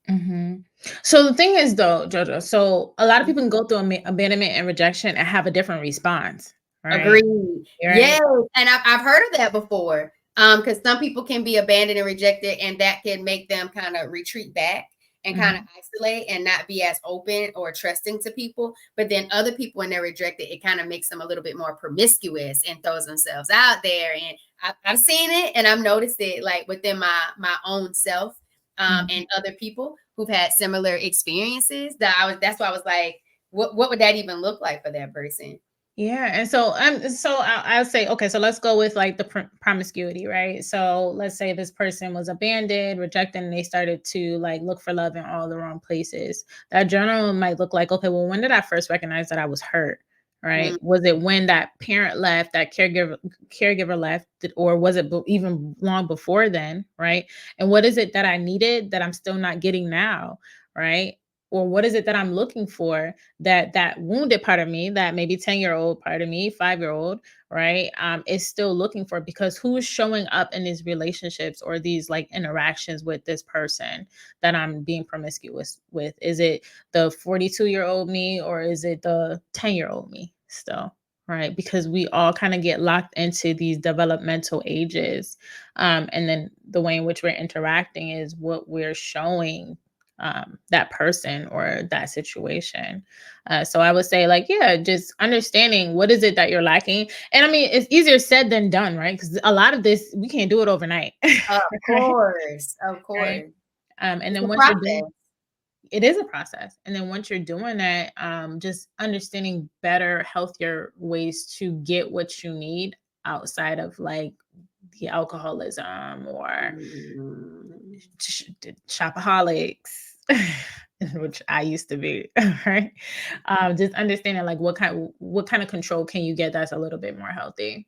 Mhm. So the thing is though, Jojo, so a lot of people can go through abandonment and rejection and have a different response, right? Agreed. Right. Yes, and I've heard of that before. Because some people can be abandoned and rejected, and that can make them kind of retreat back and kind of Mhm. isolate and not be as open or trusting to people. But then other people, when they're rejected, it kind of makes them a little bit more promiscuous and throws themselves out there. And I've seen it, and I've noticed it like within my own self, Mhm. and other people who've had similar experiences. That's why I was like, what would that even look like for that person? Yeah, and so I'll say, okay, so let's go with like the promiscuity, right? So let's say this person was abandoned, rejected, and they started to like look for love in all the wrong places. That journal might look like, okay, well, when did I first recognize that I was hurt? Right? Mm. Was it when that parent left, that caregiver left, or was it even long before then? Right? And what is it that I needed that I'm still not getting now? Right? Or what is it that I'm looking for that wounded part of me, that maybe 10-year-old part of me, 5-year-old, right, is still looking for? Because who's showing up in these relationships or these like interactions with this person that I'm being promiscuous with? Is it the 42-year-old me, or is it the 10-year-old me still? Right, because we all kind of get locked into these developmental ages, and then the way in which we're interacting is what we're showing that person or that situation. So I would say, like, yeah, just understanding what is it that you're lacking. And I mean, it's easier said than done, right? Because a lot of this, we can't do it overnight. Of Right. course, of Right. course. And It's then a once you're doing, process. it is a process. And then once you're doing that, just understanding better, healthier ways to get what you need outside of like the alcoholism or Mm. shopaholics, which I used to be, right? Just understanding like what kind of control can you get that's a little bit more healthy.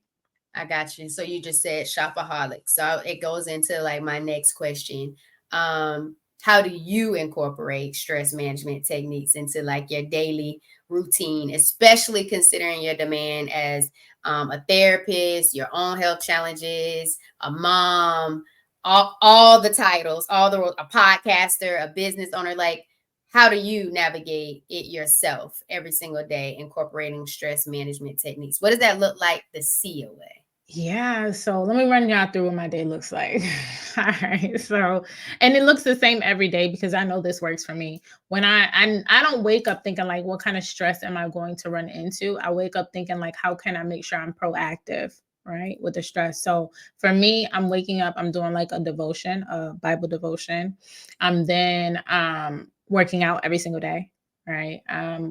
I got you. So you just said shopaholic. So it goes into like my next question. How do you incorporate stress management techniques into like your daily routine, especially considering your demand as a therapist, your own health challenges, a mom, all the titles, a podcaster, a business owner, like how do you navigate it yourself every single day, incorporating stress management techniques? What does that look like the COA? Yeah, so let me run y'all through what my day looks like. All right. So, and it looks the same every day because I know this works for me. When I don't wake up thinking like what kind of stress am I going to run into? I wake up thinking like how can I make sure I'm proactive, right? With the stress. So, for me, I'm waking up, I'm doing like a devotion, a Bible devotion. I'm then working out every single day, right?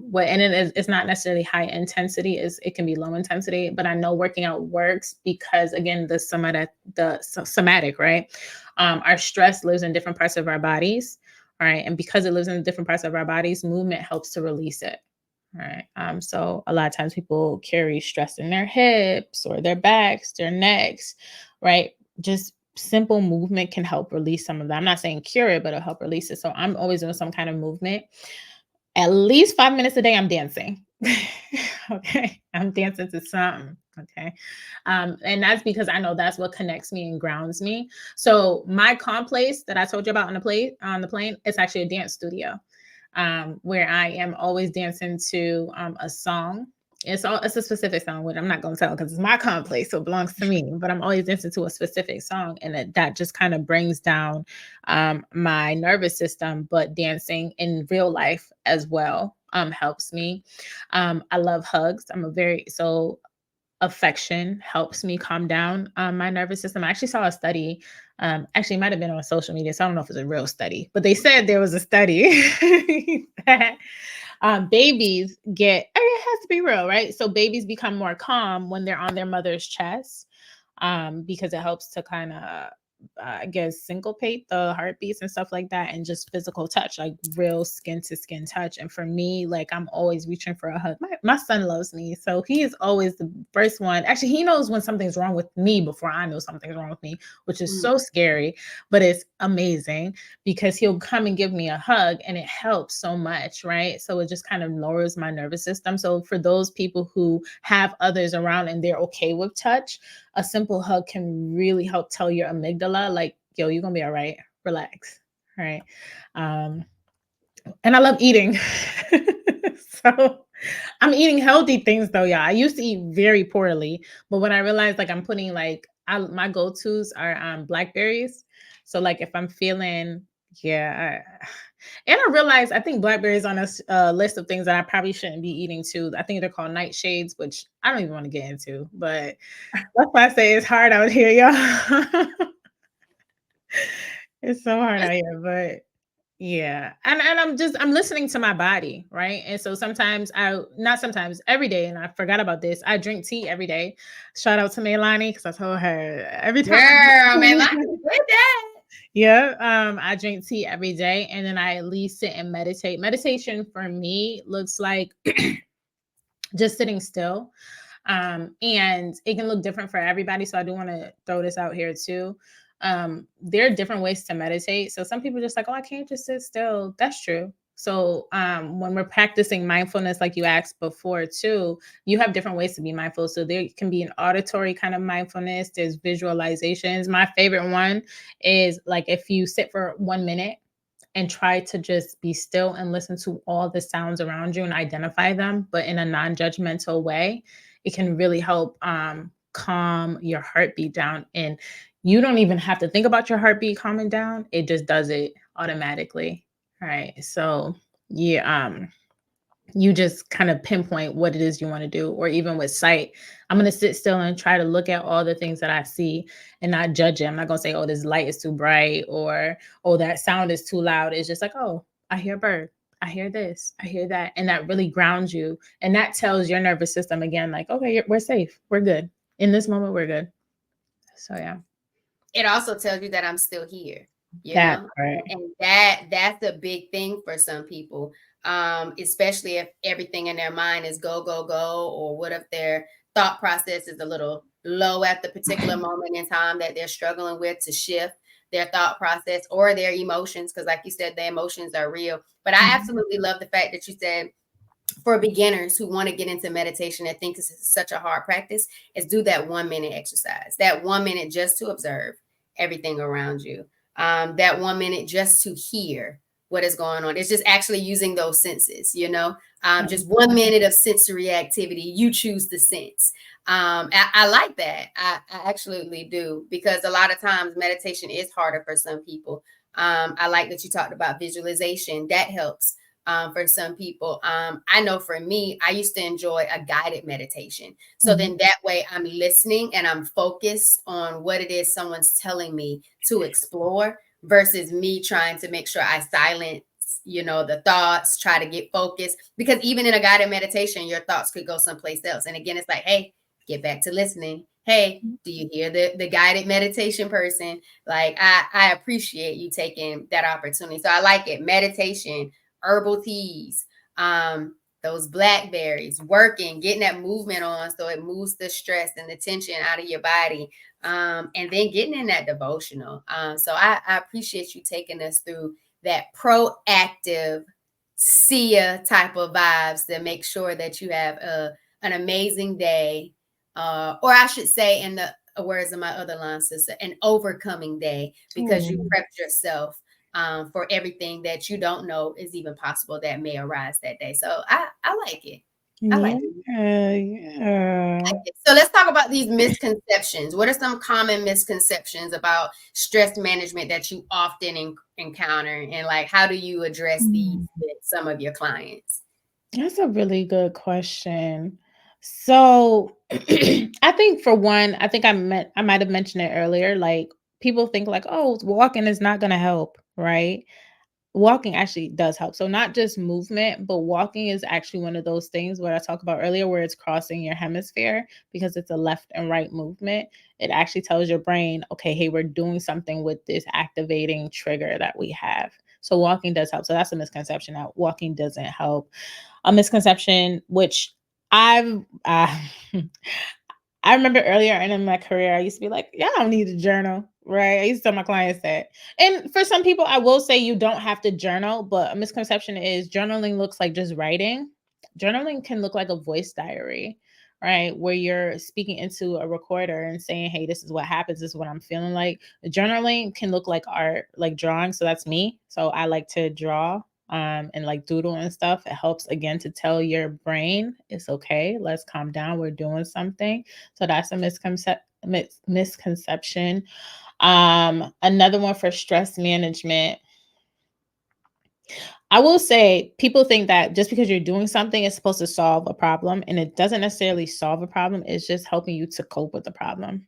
What and it's not necessarily high intensity, is it can be low intensity, but I know working out works because again, somatic, right? Our stress lives in different parts of our bodies, right? And because it lives in different parts of our bodies, movement helps to release it. Right. So a lot of times people carry stress in their hips or their backs, their necks, right? Just simple movement can help release some of that. I'm not saying cure it, but it'll help release it. So I'm always doing some kind of movement. At least 5 minutes a day, I'm dancing. Okay. I'm dancing to something. Okay. And that's because I know that's what connects me and grounds me. So my calm place that I told you about on the plane, it's actually a dance studio, where I am always dancing to a song. It's a specific song, which I'm not going to tell because it's my complex, so it belongs to me. But I'm always dancing to a specific song, and that just kind of brings down my nervous system. But dancing in real life as well helps me. I love hugs. Affection helps me calm down my nervous system. I actually saw a study. Actually, it might have been on social media, so I don't know if it's a real study, but they said there was a study that babies get, it has to be real, right? So babies become more calm when they're on their mother's chest, because it helps to kind of, I guess, syncopate the heartbeats and stuff like that, and just physical touch, like real skin to skin touch. And for me, like I'm always reaching for a hug. My son loves me, so he is always the first one. Actually, he knows when something's wrong with me before I know something's wrong with me, which is Mm. so scary, but it's amazing because he'll come and give me a hug and it helps so much, right? So it just kind of lowers my nervous system. So for those people who have others around and they're okay with touch, a simple hug can really help tell your amygdala, like, yo, you're gonna be all right, relax, right? um and I love eating. So I'm eating healthy things though, yeah. I used to eat very poorly, but when I realized like I'm putting like my go-to's are blackberries. So like if I'm feeling, yeah, and I realized I think blackberries on a list of things that I probably shouldn't be eating too. I think they're called nightshades, which I don't even want to get into, but that's why I say it's hard out here, y'all. It's so hard out here, but yeah. And I'm listening to my body, right? And so sometimes not sometimes, every day, and I forgot about this, I drink tea every day. Shout out to Melanie, because I told her every time Girl, man, I did that. yeah, I drink tea every day, and then I at least sit and meditate. Meditation for me looks like just sitting still. And it can look different for everybody. So I do want to throw this out here too. There are different ways to meditate. So some people are just like, oh, I can't just sit still. That's true. So when we're practicing mindfulness, like you asked before too, you have different ways to be mindful. So there can be an auditory kind of mindfulness. There's visualizations. My favorite one is like if you sit for 1 minute and try to just be still and listen to all the sounds around you and identify them, but in a non-judgmental way, it can really help calm your heartbeat down. And you don't even have to think about your heartbeat calming down. It just does it automatically. Right. So yeah, you just kind of pinpoint what it is you want to do. Or even with sight, I'm going to sit still and try to look at all the things that I see and not judge it. I'm not going to say, oh, this light is too bright, or oh, that sound is too loud. It's just like, oh, I hear a bird. I hear this. I hear that. And that really grounds you. And that tells your nervous system again, like, okay, we're safe. We're good. In this moment, we're good. So yeah. It also tells you that I'm still here, That part. and that's a big thing for some people, especially if everything in their mind is go, go, go, or what if their thought process is a little low at the particular moment in time that they're struggling with to shift their thought process or their emotions, because like you said, the emotions are real. But I Mhm. absolutely love the fact that you said for beginners who want to get into meditation and think this is such a hard practice is do that 1 minute exercise, that 1 minute just to observe everything around you, that 1 minute just to hear what is going on. It's just actually using those senses, just 1 minute of sensory activity. You choose the sense. I like that. I absolutely do, because a lot of times meditation is harder for some people. I like that you talked about visualization. That helps for some people. I know for me, I used to enjoy a guided meditation. So Mhm. then that way I'm listening and I'm focused on what it is someone's telling me to explore versus me trying to make sure I silence, the thoughts, try to get focused. Because even in a guided meditation, your thoughts could go someplace else. And again, it's like, hey, get back to listening. Hey, do you hear the guided meditation person? Like, I appreciate you taking that opportunity. So I like it. Meditation, herbal teas, those blackberries, working, getting that movement on so it moves the stress and the tension out of your body, and then getting in that devotional. So I appreciate you taking us through that proactive Sia type of vibes to make sure that you have an amazing day, or I should say, in the words of my other line sister, an overcoming day, because you Ooh. prepped yourself for everything that you don't know is even possible that may arise that day. So I like it. I Yeah, like it. yeah. So let's talk about these misconceptions. What are some common misconceptions about stress management that you often encounter, and like how do you address these Mm. with some of your clients? That's a really good question. So, I think for one, I think I might have mentioned it earlier. Like people think like, oh, walking is not going to help, right? Walking actually does help. So not just movement, but walking is actually one of those things where I talked about earlier where it's crossing your hemisphere because it's a left and right movement. It actually tells your brain, okay, hey, we're doing something with this activating trigger that we have. So walking does help. So that's a misconception that walking doesn't help. A misconception which I've I remember earlier in my career, I used to be like, yeah, I don't need a journal, right? I used to tell my clients that. And for some people, I will say you don't have to journal, but a misconception is journaling looks like just writing. Journaling can look like a voice diary, right? Where you're speaking into a recorder and saying, hey, this is what happens, this is what I'm feeling like. Journaling can look like art, like drawing. So that's me. So I like to draw and like doodle and stuff. It helps again to tell your brain it's okay. Let's calm down. We're doing something. So that's a misconception. Another one for stress management. I will say people think that just because you're doing something it's supposed to solve a problem, and it doesn't necessarily solve a problem. It's just helping you to cope with the problem.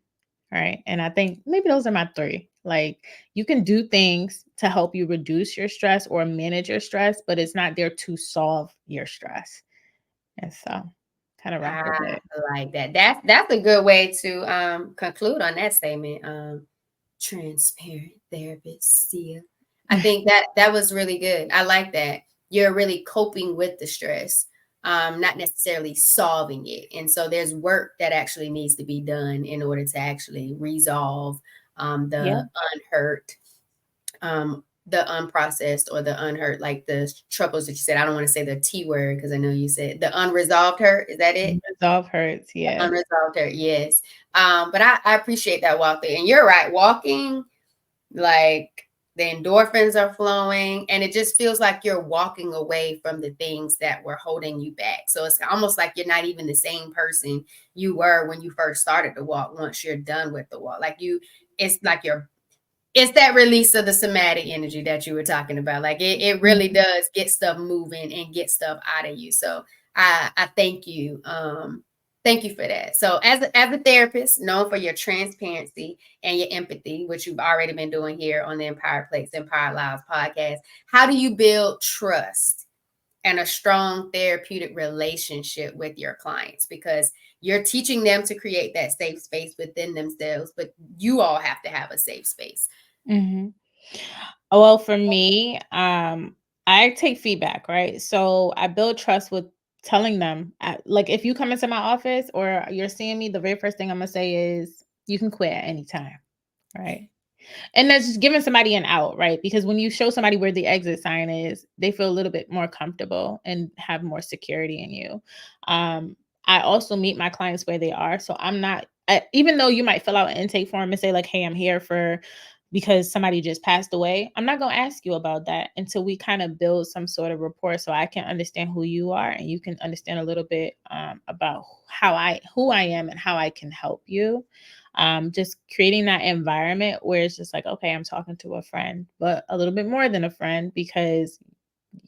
Right. And I think maybe those are my three. Like you can do things to help you reduce your stress or manage your stress, but it's not there to solve your stress. And so kind of rock I with it. like that. That's a good way to conclude on that statement. Transparent therapist, Sia. I think that was really good. I like that. You're really coping with the stress, not necessarily solving it. And so there's work that actually needs to be done in order to actually resolve Yeah. the unhurt, the unprocessed or the unhurt, like the troubles that you said. I don't want to say the T word because I know you said the unresolved hurt. Is that it? Resolve hurts. Yes. Unresolved hurt, yes. But I appreciate that walk there. And you're right, walking, like the endorphins are flowing, and it just feels like you're walking away from the things that were holding you back. So it's almost like you're not even the same person you were when you first started to walk once you're done with the walk. It's like it's that release of the somatic energy that you were talking about. Like it really Mhm. does get stuff moving and get stuff out of you. So I thank you. Thank you for that. So as a therapist, known for your transparency and your empathy, which you've already been doing here on the Empowered Place, Empowered Lives podcast, how do you build trust and a strong therapeutic relationship with your clients? Because you're teaching them to create that safe space within themselves, but you all have to have a safe space. Mm-hmm. Well, for me, I take feedback, right? So I build trust with telling them, like, if you come into my office or you're seeing me, the very first thing I'm gonna say is, you can quit at any time, right? And that's just giving somebody an out, right? Because when you show somebody where the exit sign is, they feel a little bit more comfortable and have more security in you. Um, I also meet my clients where they are. So I'm not, even though you might fill out an intake form and say, like, hey, I'm here for because somebody just passed away, I'm not going to ask you about that until we kind of build some sort of rapport so I can understand who you are and you can understand a little bit about who I am and how I can help you. Just creating that environment where it's just like, okay, I'm talking to a friend, but a little bit more than a friend because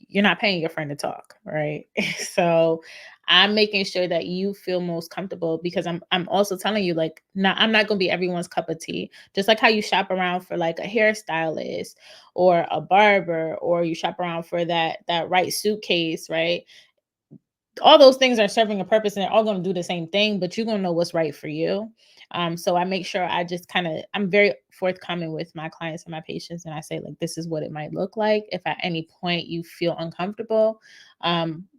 you're not paying your friend to talk, right? So I'm making sure that you feel most comfortable because I'm also telling you, like, I'm not gonna be everyone's cup of tea. Just like how you shop around for like a hairstylist or a barber, or you shop around for that right suitcase, right? All those things are serving a purpose and they're all going to do the same thing, but you're going to know what's right for you. So I make sure I'm very forthcoming with my clients and my patients. And I say, like, this is what it might look like. If at any point you feel uncomfortable,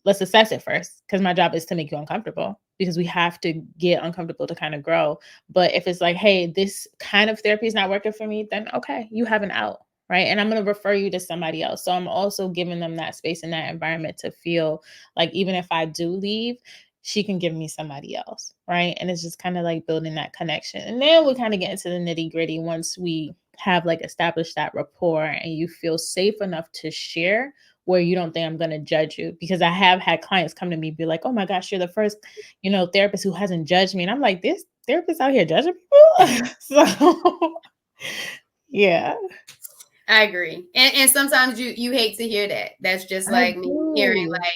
let's assess it first. Cause my job is to make you uncomfortable because we have to get uncomfortable to kind of grow. But if it's like, hey, this kind of therapy is not working for me, then okay, you have an out. Right. And I'm going to refer you to somebody else. So I'm also giving them that space and that environment to feel like even if I do leave, she can give me somebody else, right? And it's just kind of like building that connection. And then we kind of get into the nitty gritty once we have like established that rapport and you feel safe enough to share where you don't think I'm going to judge you. Because I have had clients come to me be like, oh my gosh, you're the first, therapist who hasn't judged me. And I'm like, this therapist out here judging people? So yeah. I agree. And sometimes you hate to hear that. That's just I like me hearing do. like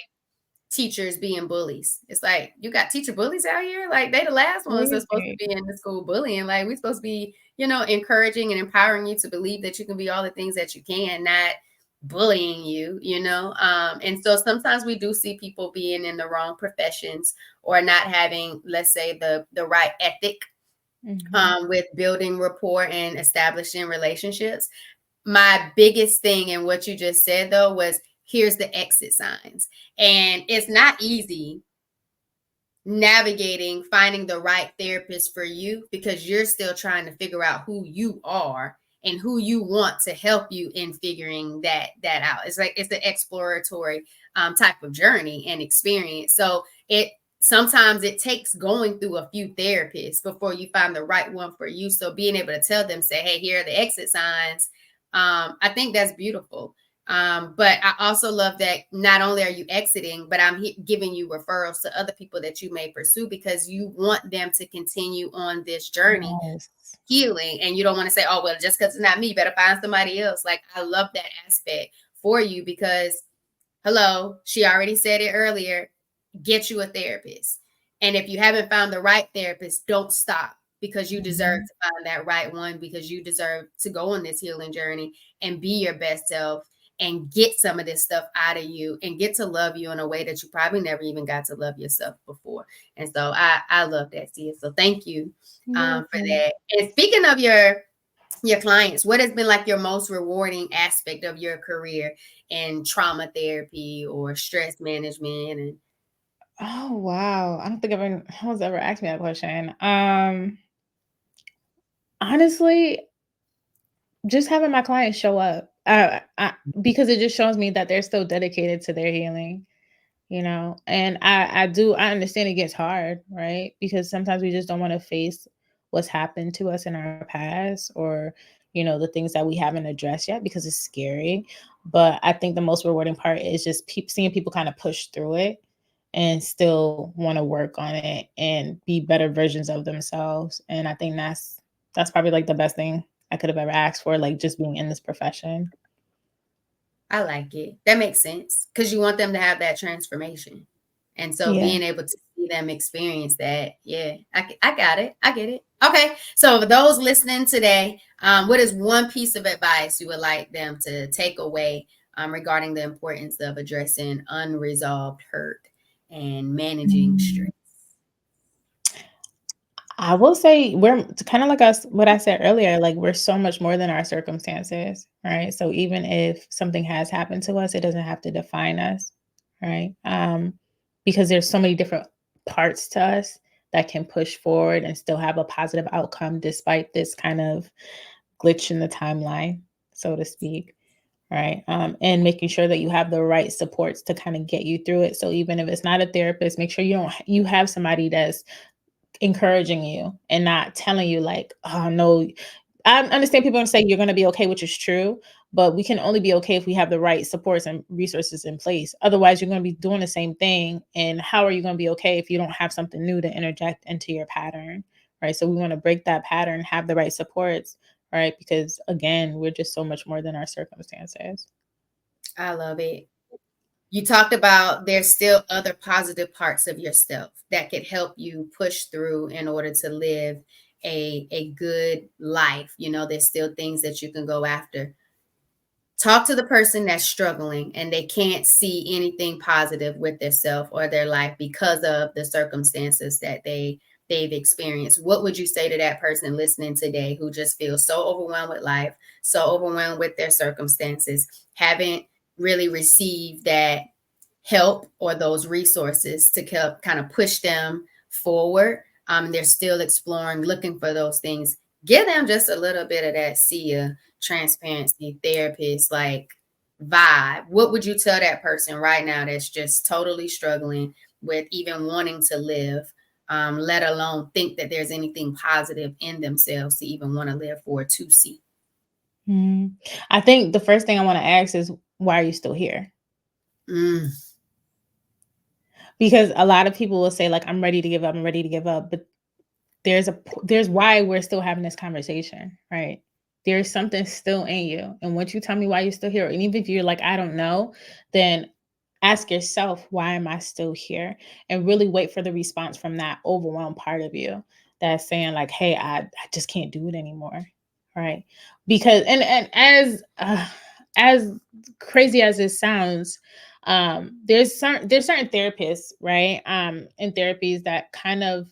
teachers being bullies. It's like, you got teacher bullies out here? Like, they the last ones that's supposed to Crazy. be in the school bullying. Like, we're supposed to be, encouraging and empowering you to believe that you can be all the things that you can, not bullying you. And so sometimes we do see people being in the wrong professions or not having, let's say, the right ethic Mhm. with building rapport and establishing relationships. My biggest thing in what you just said though was, here's the exit signs. And it's not easy navigating finding the right therapist for you because you're still trying to figure out who you are and who you want to help you in figuring that out. It's like it's an exploratory type of journey and experience. So it sometimes it takes going through a few therapists before you find the right one for you. So being able to tell them, say, hey, here are the exit signs. I think that's beautiful. But I also love that not only are you exiting, but I'm giving you referrals to other people that you may pursue because you want them to continue on this journey Yes. healing. And you don't want to say, oh, well, just because it's not me, you better find somebody else. Like, I love that aspect for you because, hello, she already said it earlier, get you a therapist. And if you haven't found the right therapist, don't stop because you deserve Mhm. to find that right one because you deserve to go on this healing journey and be your best self and get some of this stuff out of you and get to love you in a way that you probably never even got to love yourself before. And so I love that, Tia. So thank you You're for welcome. that. And speaking of your clients, what has been like your most rewarding aspect of your career in trauma therapy or stress management? And Oh, wow. I don't think anyone's ever asked me that question. Honestly, just having my clients show up, because it just shows me that they're still dedicated to their healing. And I understand it gets hard, right? Because sometimes we just don't want to face what's happened to us in our past, or the things that we haven't addressed yet because it's scary. But I think the most rewarding part is just seeing people kind of push through it and still want to work on it and be better versions of themselves. And I think that's probably like the best thing I could have ever asked for, like just being in this profession. I like it. That makes sense because you want them to have that transformation. And so Yeah. being able to see them experience that. Yeah, I got it. I get it. Okay. So for those listening today, what is one piece of advice you would like them to take away regarding the importance of addressing unresolved hurt and managing stress? I will say we're kind of like us, what I said earlier, like we're so much more than our circumstances, right? So even if something has happened to us, it doesn't have to define us, right? Because there's so many different parts to us that can push forward and still have a positive outcome despite this kind of glitch in the timeline, so to speak. Right. And making sure that you have the right supports to kind of get you through it. So even if it's not a therapist, make sure you have somebody that's encouraging you and not telling you like, oh no. I understand people say you're going to be okay, which is true, but we can only be okay if we have the right supports and resources in place. Otherwise, you're going to be doing the same thing. And how are you going to be okay if you don't have something new to interject into your pattern? Right. So we want to break that pattern, have the right supports, right? Because again, we're just so much more than our circumstances. I love it. You talked about there's still other positive parts of yourself that could help you push through in order to live a good life. You know, there's still things that you can go after. Talk to the person that's struggling and they can't see anything positive with themselves or their life because of the circumstances that they've experienced. What would you say to that person listening today who just feels so overwhelmed with life, so overwhelmed with their circumstances, haven't really received that help or those resources to kind of push them forward? They're still exploring, looking for those things. Give them just a little bit of that SIA transparency therapist like vibe. What would you tell that person right now that's just totally struggling with even wanting to live, let alone think that there's anything positive in themselves to even want to live for, to see? I think the first thing I want to ask is, why are you still here? Mm. Because a lot of people will say like, I'm ready to give up, I'm ready to give up, but there's why we're still having this conversation, right? There's something still in you. And once you tell me why you're still here, and even if you're like, I don't know, then ask yourself, why am I still here? And really wait for the response from that overwhelmed part of you that's saying like, hey, I just can't do it anymore. Right. Because as crazy as it sounds, there's certain therapists, right? In therapies that kind of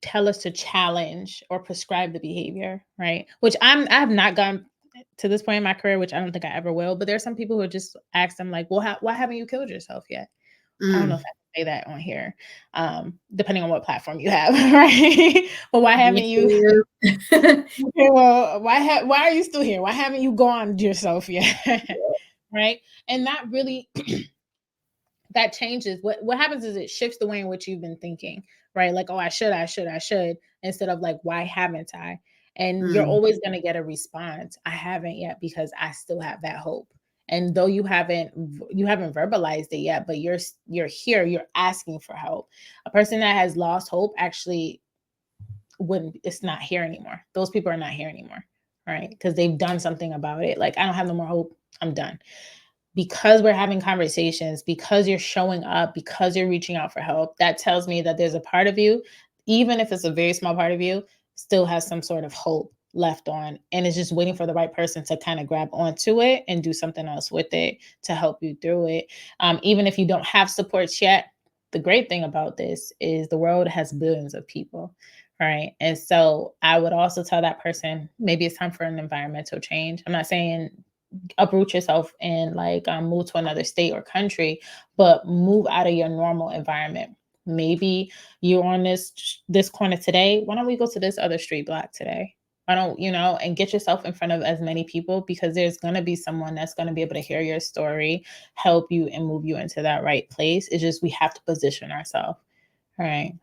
tell us to challenge or prescribe the behavior, right? Which I have not gone to this point in my career, which I don't think I ever will. But there's some people who just ask them like, well, why haven't you killed yourself yet? I don't know if Mm. I can say that on here, depending on what platform you have, right? But why haven't Me you? too. Okay, well, why are you still here? Why haven't you gone yourself yet? Right? And that really that changes. What happens is it shifts the way in which you've been thinking, right? Like, oh, I should, instead of like, why haven't I? And you're Mm. always going to get a response. I haven't yet because I still have that hope. And though you haven't verbalized it yet, but you're here, you're asking for help. A person that has lost hope actually wouldn't it's not here anymore. Those people are not here anymore, right? Because they've done something about it. Like, I don't have no more hope. I'm done. Because we're having conversations, because you're showing up, because you're reaching out for help, that tells me that there's a part of you, even if it's a very small part of you, still has some sort of hope left on, and is just waiting for the right person to kind of grab onto it and do something else with it to help you through it. Even if you don't have supports yet, the great thing about this is the world has billions of people, right? And so I would also tell that person, maybe it's time for an environmental change. I'm not saying uproot yourself and like move to another state or country, but move out of your normal environment. Maybe you're on this corner today. Why don't we go to this other street block today? Why don't and get yourself in front of as many people, because there's going to be someone that's going to be able to hear your story, help you, and move you into that right place. It's just we have to position ourselves. All right.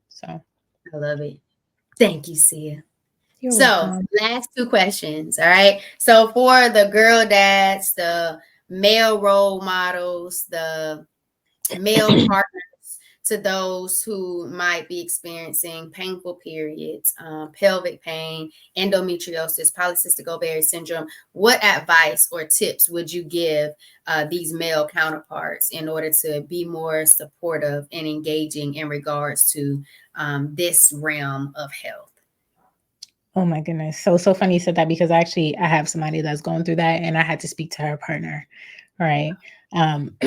So I love it. Thank you, Sia. you're So, welcome. last two questions. All right. So, for the girl dads, the male role models, the male partners to those who might be experiencing painful periods, pelvic pain, endometriosis, polycystic ovary syndrome, what advice or tips would you give these male counterparts in order to be more supportive and engaging in regards to this realm of health? Oh my goodness. So funny you said that because actually I have somebody that's going through that and I had to speak to her partner. Right. Um,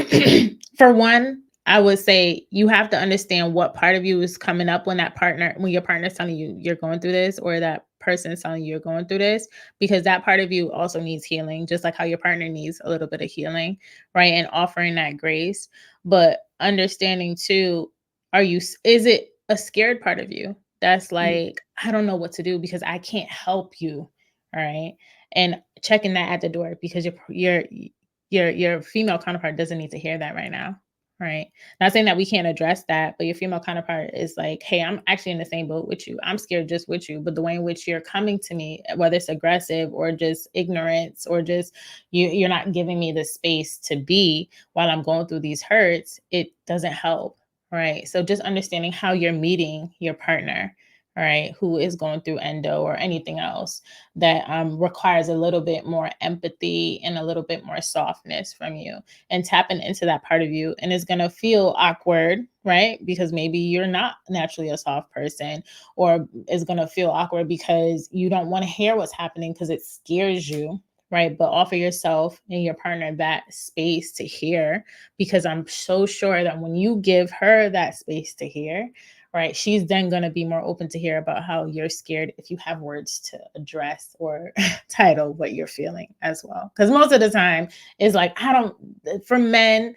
for one, I would say you have to understand what part of you is coming up when your partner's telling you you're going through this, or that person is telling you you're going through this, because that part of you also needs healing, just like how your partner needs a little bit of healing. Right. And offering that grace, but understanding too, is it a scared part of you that's like, I don't know what to do because I can't help you. All right. And checking that at the door, because your female counterpart doesn't need to hear that right now. Right. Not saying that we can't address that, but your female counterpart is like, hey, I'm actually in the same boat with you. I'm scared just with you. But the way in which you're coming to me, whether it's aggressive or just ignorance, or just you're not giving me the space to be while I'm going through these hurts, it doesn't help. Right. So just understanding how you're meeting your partner, right, who is going through endo or anything else that requires a little bit more empathy and a little bit more softness from you, and tapping into that part of you. And it's going to feel awkward, right? Because maybe you're not naturally a soft person, or it's going to feel awkward because you don't want to hear what's happening because it scares you. Right. But offer yourself and your partner that space to hear, because I'm so sure that when you give her that space to hear, right, she's then going to be more open to hear about how you're scared, if you have words to address or title what you're feeling as well. Because most of the time is like, I don't, for men,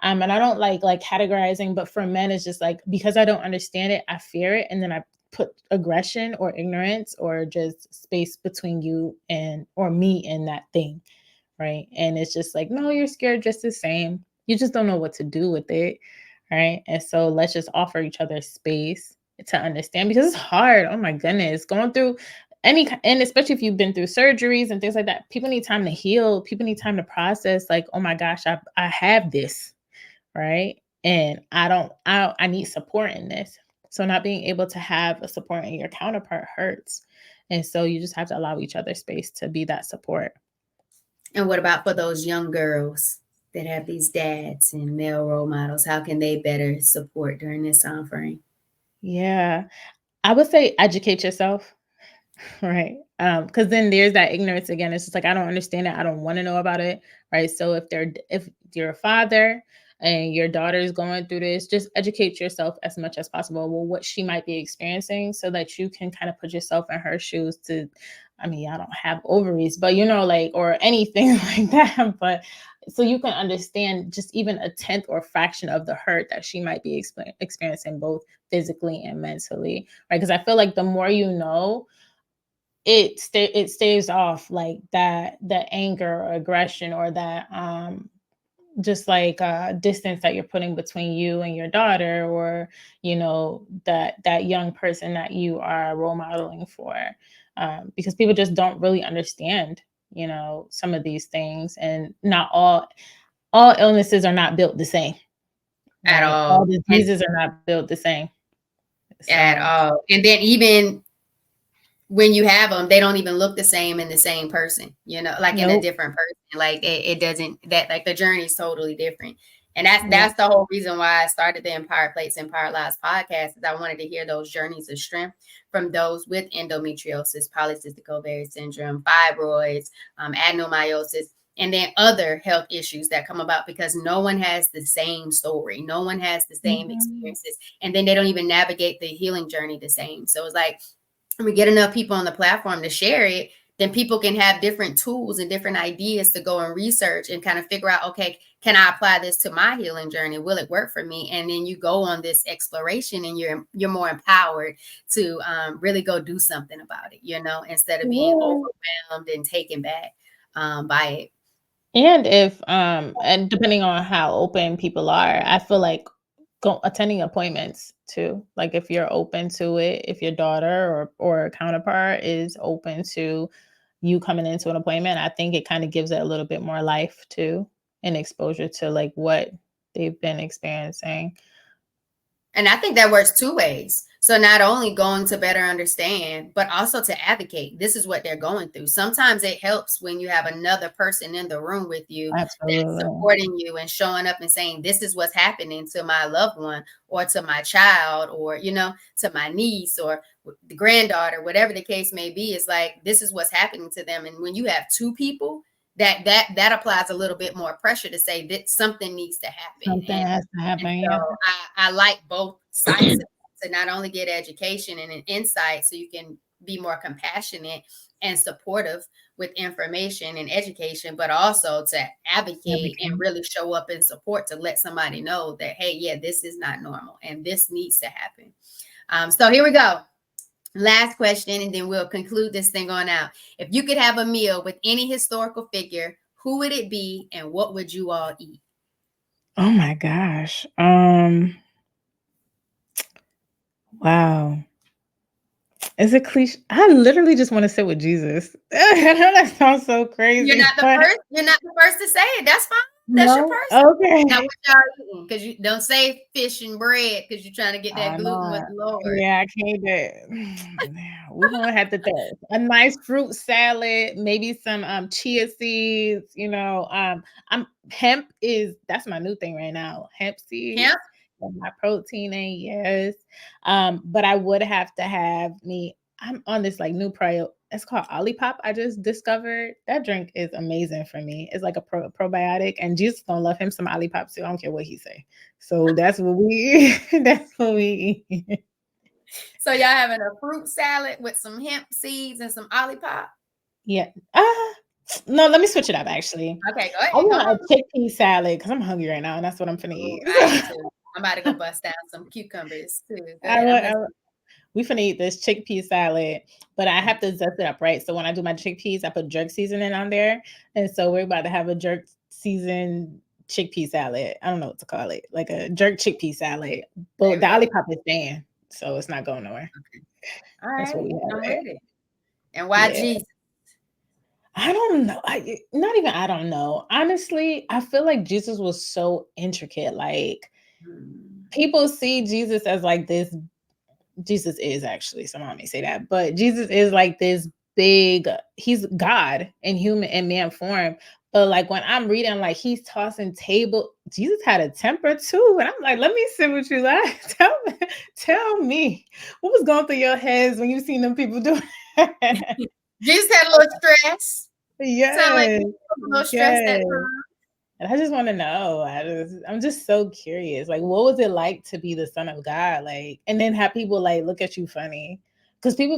and I don't like categorizing, but for men it's just like, because I don't understand it, I fear it, and then I put aggression or ignorance or just space between you and or me and that thing. Right. And it's just like, no, you're scared just the same. You just don't know what to do with it. Right. And so let's just offer each other space to understand, because it's hard. Oh my goodness. Going through and especially if you've been through surgeries and things like that, people need time to heal. People need time to process, like, oh my gosh, I have this. Right. And I need support in this. So not being able to have a support in your counterpart hurts. And so you just have to allow each other space to be that support. And what about for those young girls that have these dads and male role models? How can they better support during this time frame? Yeah. I would say educate yourself. Right. Because then there's that ignorance again. It's just like, I don't understand it. I don't want to know about it. Right. So if you're a father and your daughter is going through this, just educate yourself as much as possible. Well, what she might be experiencing, so that you can kind of put yourself in her shoes to, I mean, I don't have ovaries, but like, or anything like that. But so you can understand just even a tenth or fraction of the hurt that she might be experiencing, both physically and mentally. Right. Because I feel like the more you know, it staves off like that, the anger or aggression, or that just like distance that you're putting between you and your daughter, or that young person that you are role modeling for, because people just don't really understand some of these things, and not all illnesses are not built the same. At Right, all. all diseases are not built the same. At So all. And then even when you have them, they don't even look the same in the same person, like in a nope. different person. Like it doesn't, that like the journey is totally different. And that's Yeah. that's the whole reason why I started the Empire Plates, Empire Lives podcast, is I wanted to hear those journeys of strength from those with endometriosis, polycystic ovary syndrome, fibroids, adenomyosis, and then other health issues that come about, because no one has the same story. No one has the same Mhm. experiences. And then they don't even navigate the healing journey the same. So it's like, we get enough people on the platform to share it, then people can have different tools and different ideas to go and research and kind of figure out, okay, can I apply this to my healing journey? Will it work for me? And then you go on this exploration, and you're more empowered to really go do something about it, instead of being Yeah. overwhelmed and taken back by it. And depending on how open people are, I feel like attending appointments too. Like if you're open to it, if your daughter or a counterpart is open to you coming into an appointment, I think it kind of gives it a little bit more life too, and exposure to like what they've been experiencing. And I think that works two ways. So not only going to better understand, but also to advocate. This is what they're going through. Sometimes it helps when you have another person in the room with you that's Absolutely. supporting you and showing up and saying, this is what's happening to my loved one or to my child or, to my niece or the granddaughter, whatever the case may be. It's like, this is what's happening to them. And when you have two people, that applies a little bit more pressure to say that something needs to happen. Something has to And happen, so yeah. I like both sides to not only get education and an insight so you can be more compassionate and supportive with information and education, but also to advocate and Advocate. really show up in support to let somebody know that, hey, yeah, this is not normal and this needs to happen. So here we go. Last question, and then we'll conclude this thing on out. If you could have a meal with any historical figure, who would it be and what would you all eat? Oh my gosh. Wow. Is it cliche? I literally just want to sit with Jesus. I know that sounds so You're crazy, not the but first. You're not the first to say it. That's fine. That's your no. person. Now Okay. what y'all eating? Because you don't say fish and bread because you're trying to get that I gluten with know. the Lord. Yeah, I can't do it. We're gonna have to do a nice fruit salad, maybe some chia seeds, I'm hemp is that's my new thing right now. Hemp seeds Hemp. for my protein in, yes. But I would have to have me. I'm on this like new it's called Olipop. I just discovered that drink is amazing for me. It's like a probiotic, and Jesus gonna love him some Olipop too. I don't care what he say. So that's what we that's what we eat. So y'all having a fruit salad with some hemp seeds and some olipop. Yeah. No, let me switch it up actually. Okay, go I ahead. Come want on. a chickpea salad because I'm hungry right now and that's what I'm finna Oh, eat. I am too. I'm about to go bust down some cucumbers too. Go I ahead. want, I'm I want- listening. we finna eat this chickpea salad, but I have to zest it up, right? So when I do my chickpeas, I put jerk seasoning on there. And so we're about to have a jerk seasoned chickpea salad. I don't know what to call it, like a jerk chickpea salad. There But we the go. Olipop is staying, so it's not going nowhere. All That's what right. we have I'm there. with it. And why Yeah. Jesus? I don't know. Not even I don't know. Honestly, I feel like Jesus was so intricate. Like Hmm. people see Jesus as like this. Jesus is actually, someone may say that, but Jesus is like this big, he's God in human and man form. But like when I'm reading, like he's tossing table, Jesus had a temper too. And I'm like, let me sit with you. Like, tell me what was going through your heads when you seen them people do it. Jesus had a little stress. Sound like Yes, he was a little stressed that yes. time. And I just want to know. I'm just so curious. Like, what was it like to be the son of God? Like, and then have people like look at you funny. Because people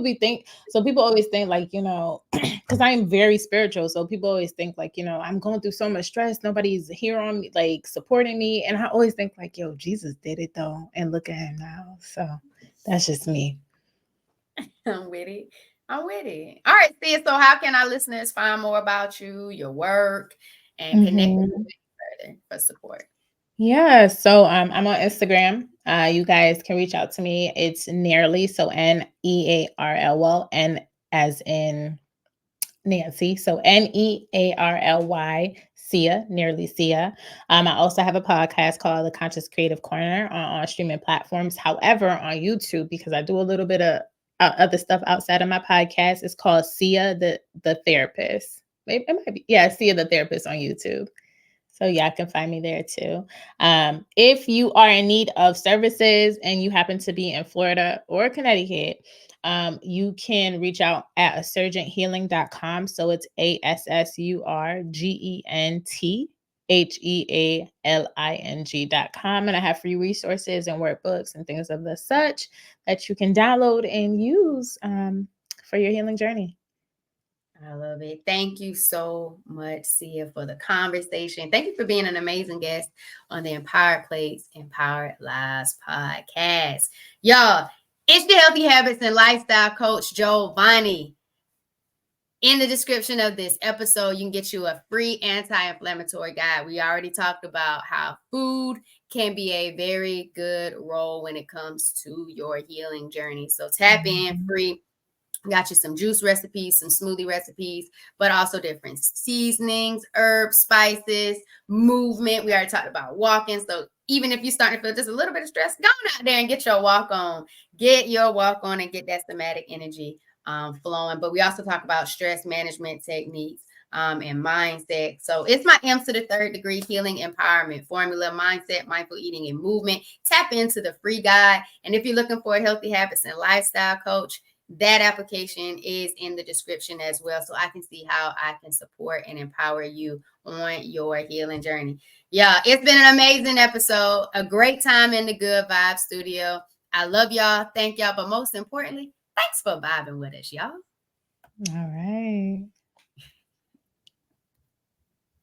always think like, because I am very spiritual. So people always think like, I'm going through so much stress. Nobody's here on me, like supporting me. And I always think like, yo, Jesus did it though. And look at him now. So that's just me. I'm with it. I'm with it. All right, Sia. So how can our listeners find more about you, your work, and connect with Mhm. you further for support? Yeah, so I'm on Instagram. You guys can reach out to me. It's Nearly, so Nearly, well, N as in Nancy, so Nearly, Sia, Nearly Sia. I also have a podcast called The Conscious Creative Corner on streaming platforms. However, on YouTube, because I do a little bit of other stuff outside of my podcast, it's called Sia the Therapist. Maybe it might be, yeah, Sia the Therapist on YouTube. So yeah, I can find me there too. If you are in need of services and you happen to be in Florida or Connecticut, you can reach out at assurgenthealing.com. So it's ASSURGENTHEALING.com. And I have free resources and workbooks and things of the such that you can download and use for your healing journey. I love it. Thank you so much, Sia, for the conversation. Thank you for being an amazing guest on the Empowered Plates, Empowered Lives podcast. Y'all, it's the Healthy Habits and Lifestyle Coach, Joe Vonnie. In the description of this episode, you can get you a free anti-inflammatory guide. We already talked about how food can be a very good role when it comes to your healing journey. So tap in Mhm. free. Got you some juice recipes, some smoothie recipes, but also different seasonings, herbs, spices, movement. We already talked about walking. So even if you're starting to feel just a little bit of stress, go on out there and get your walk on. Get your walk on and get that somatic energy flowing. But we also talk about stress management techniques and mindset. So it's my M to the third degree healing empowerment formula, mindset, mindful eating, and movement. Tap into the free guide. And if you're looking for a healthy habits and lifestyle coach, that application is in the description as well, so I can see how I can support and empower you on your healing journey. Yeah, it's been an amazing episode, a great time in the Good Vibe Studio. I love y'all. Thank y'all. But most importantly, thanks for vibing with us, y'all. All right.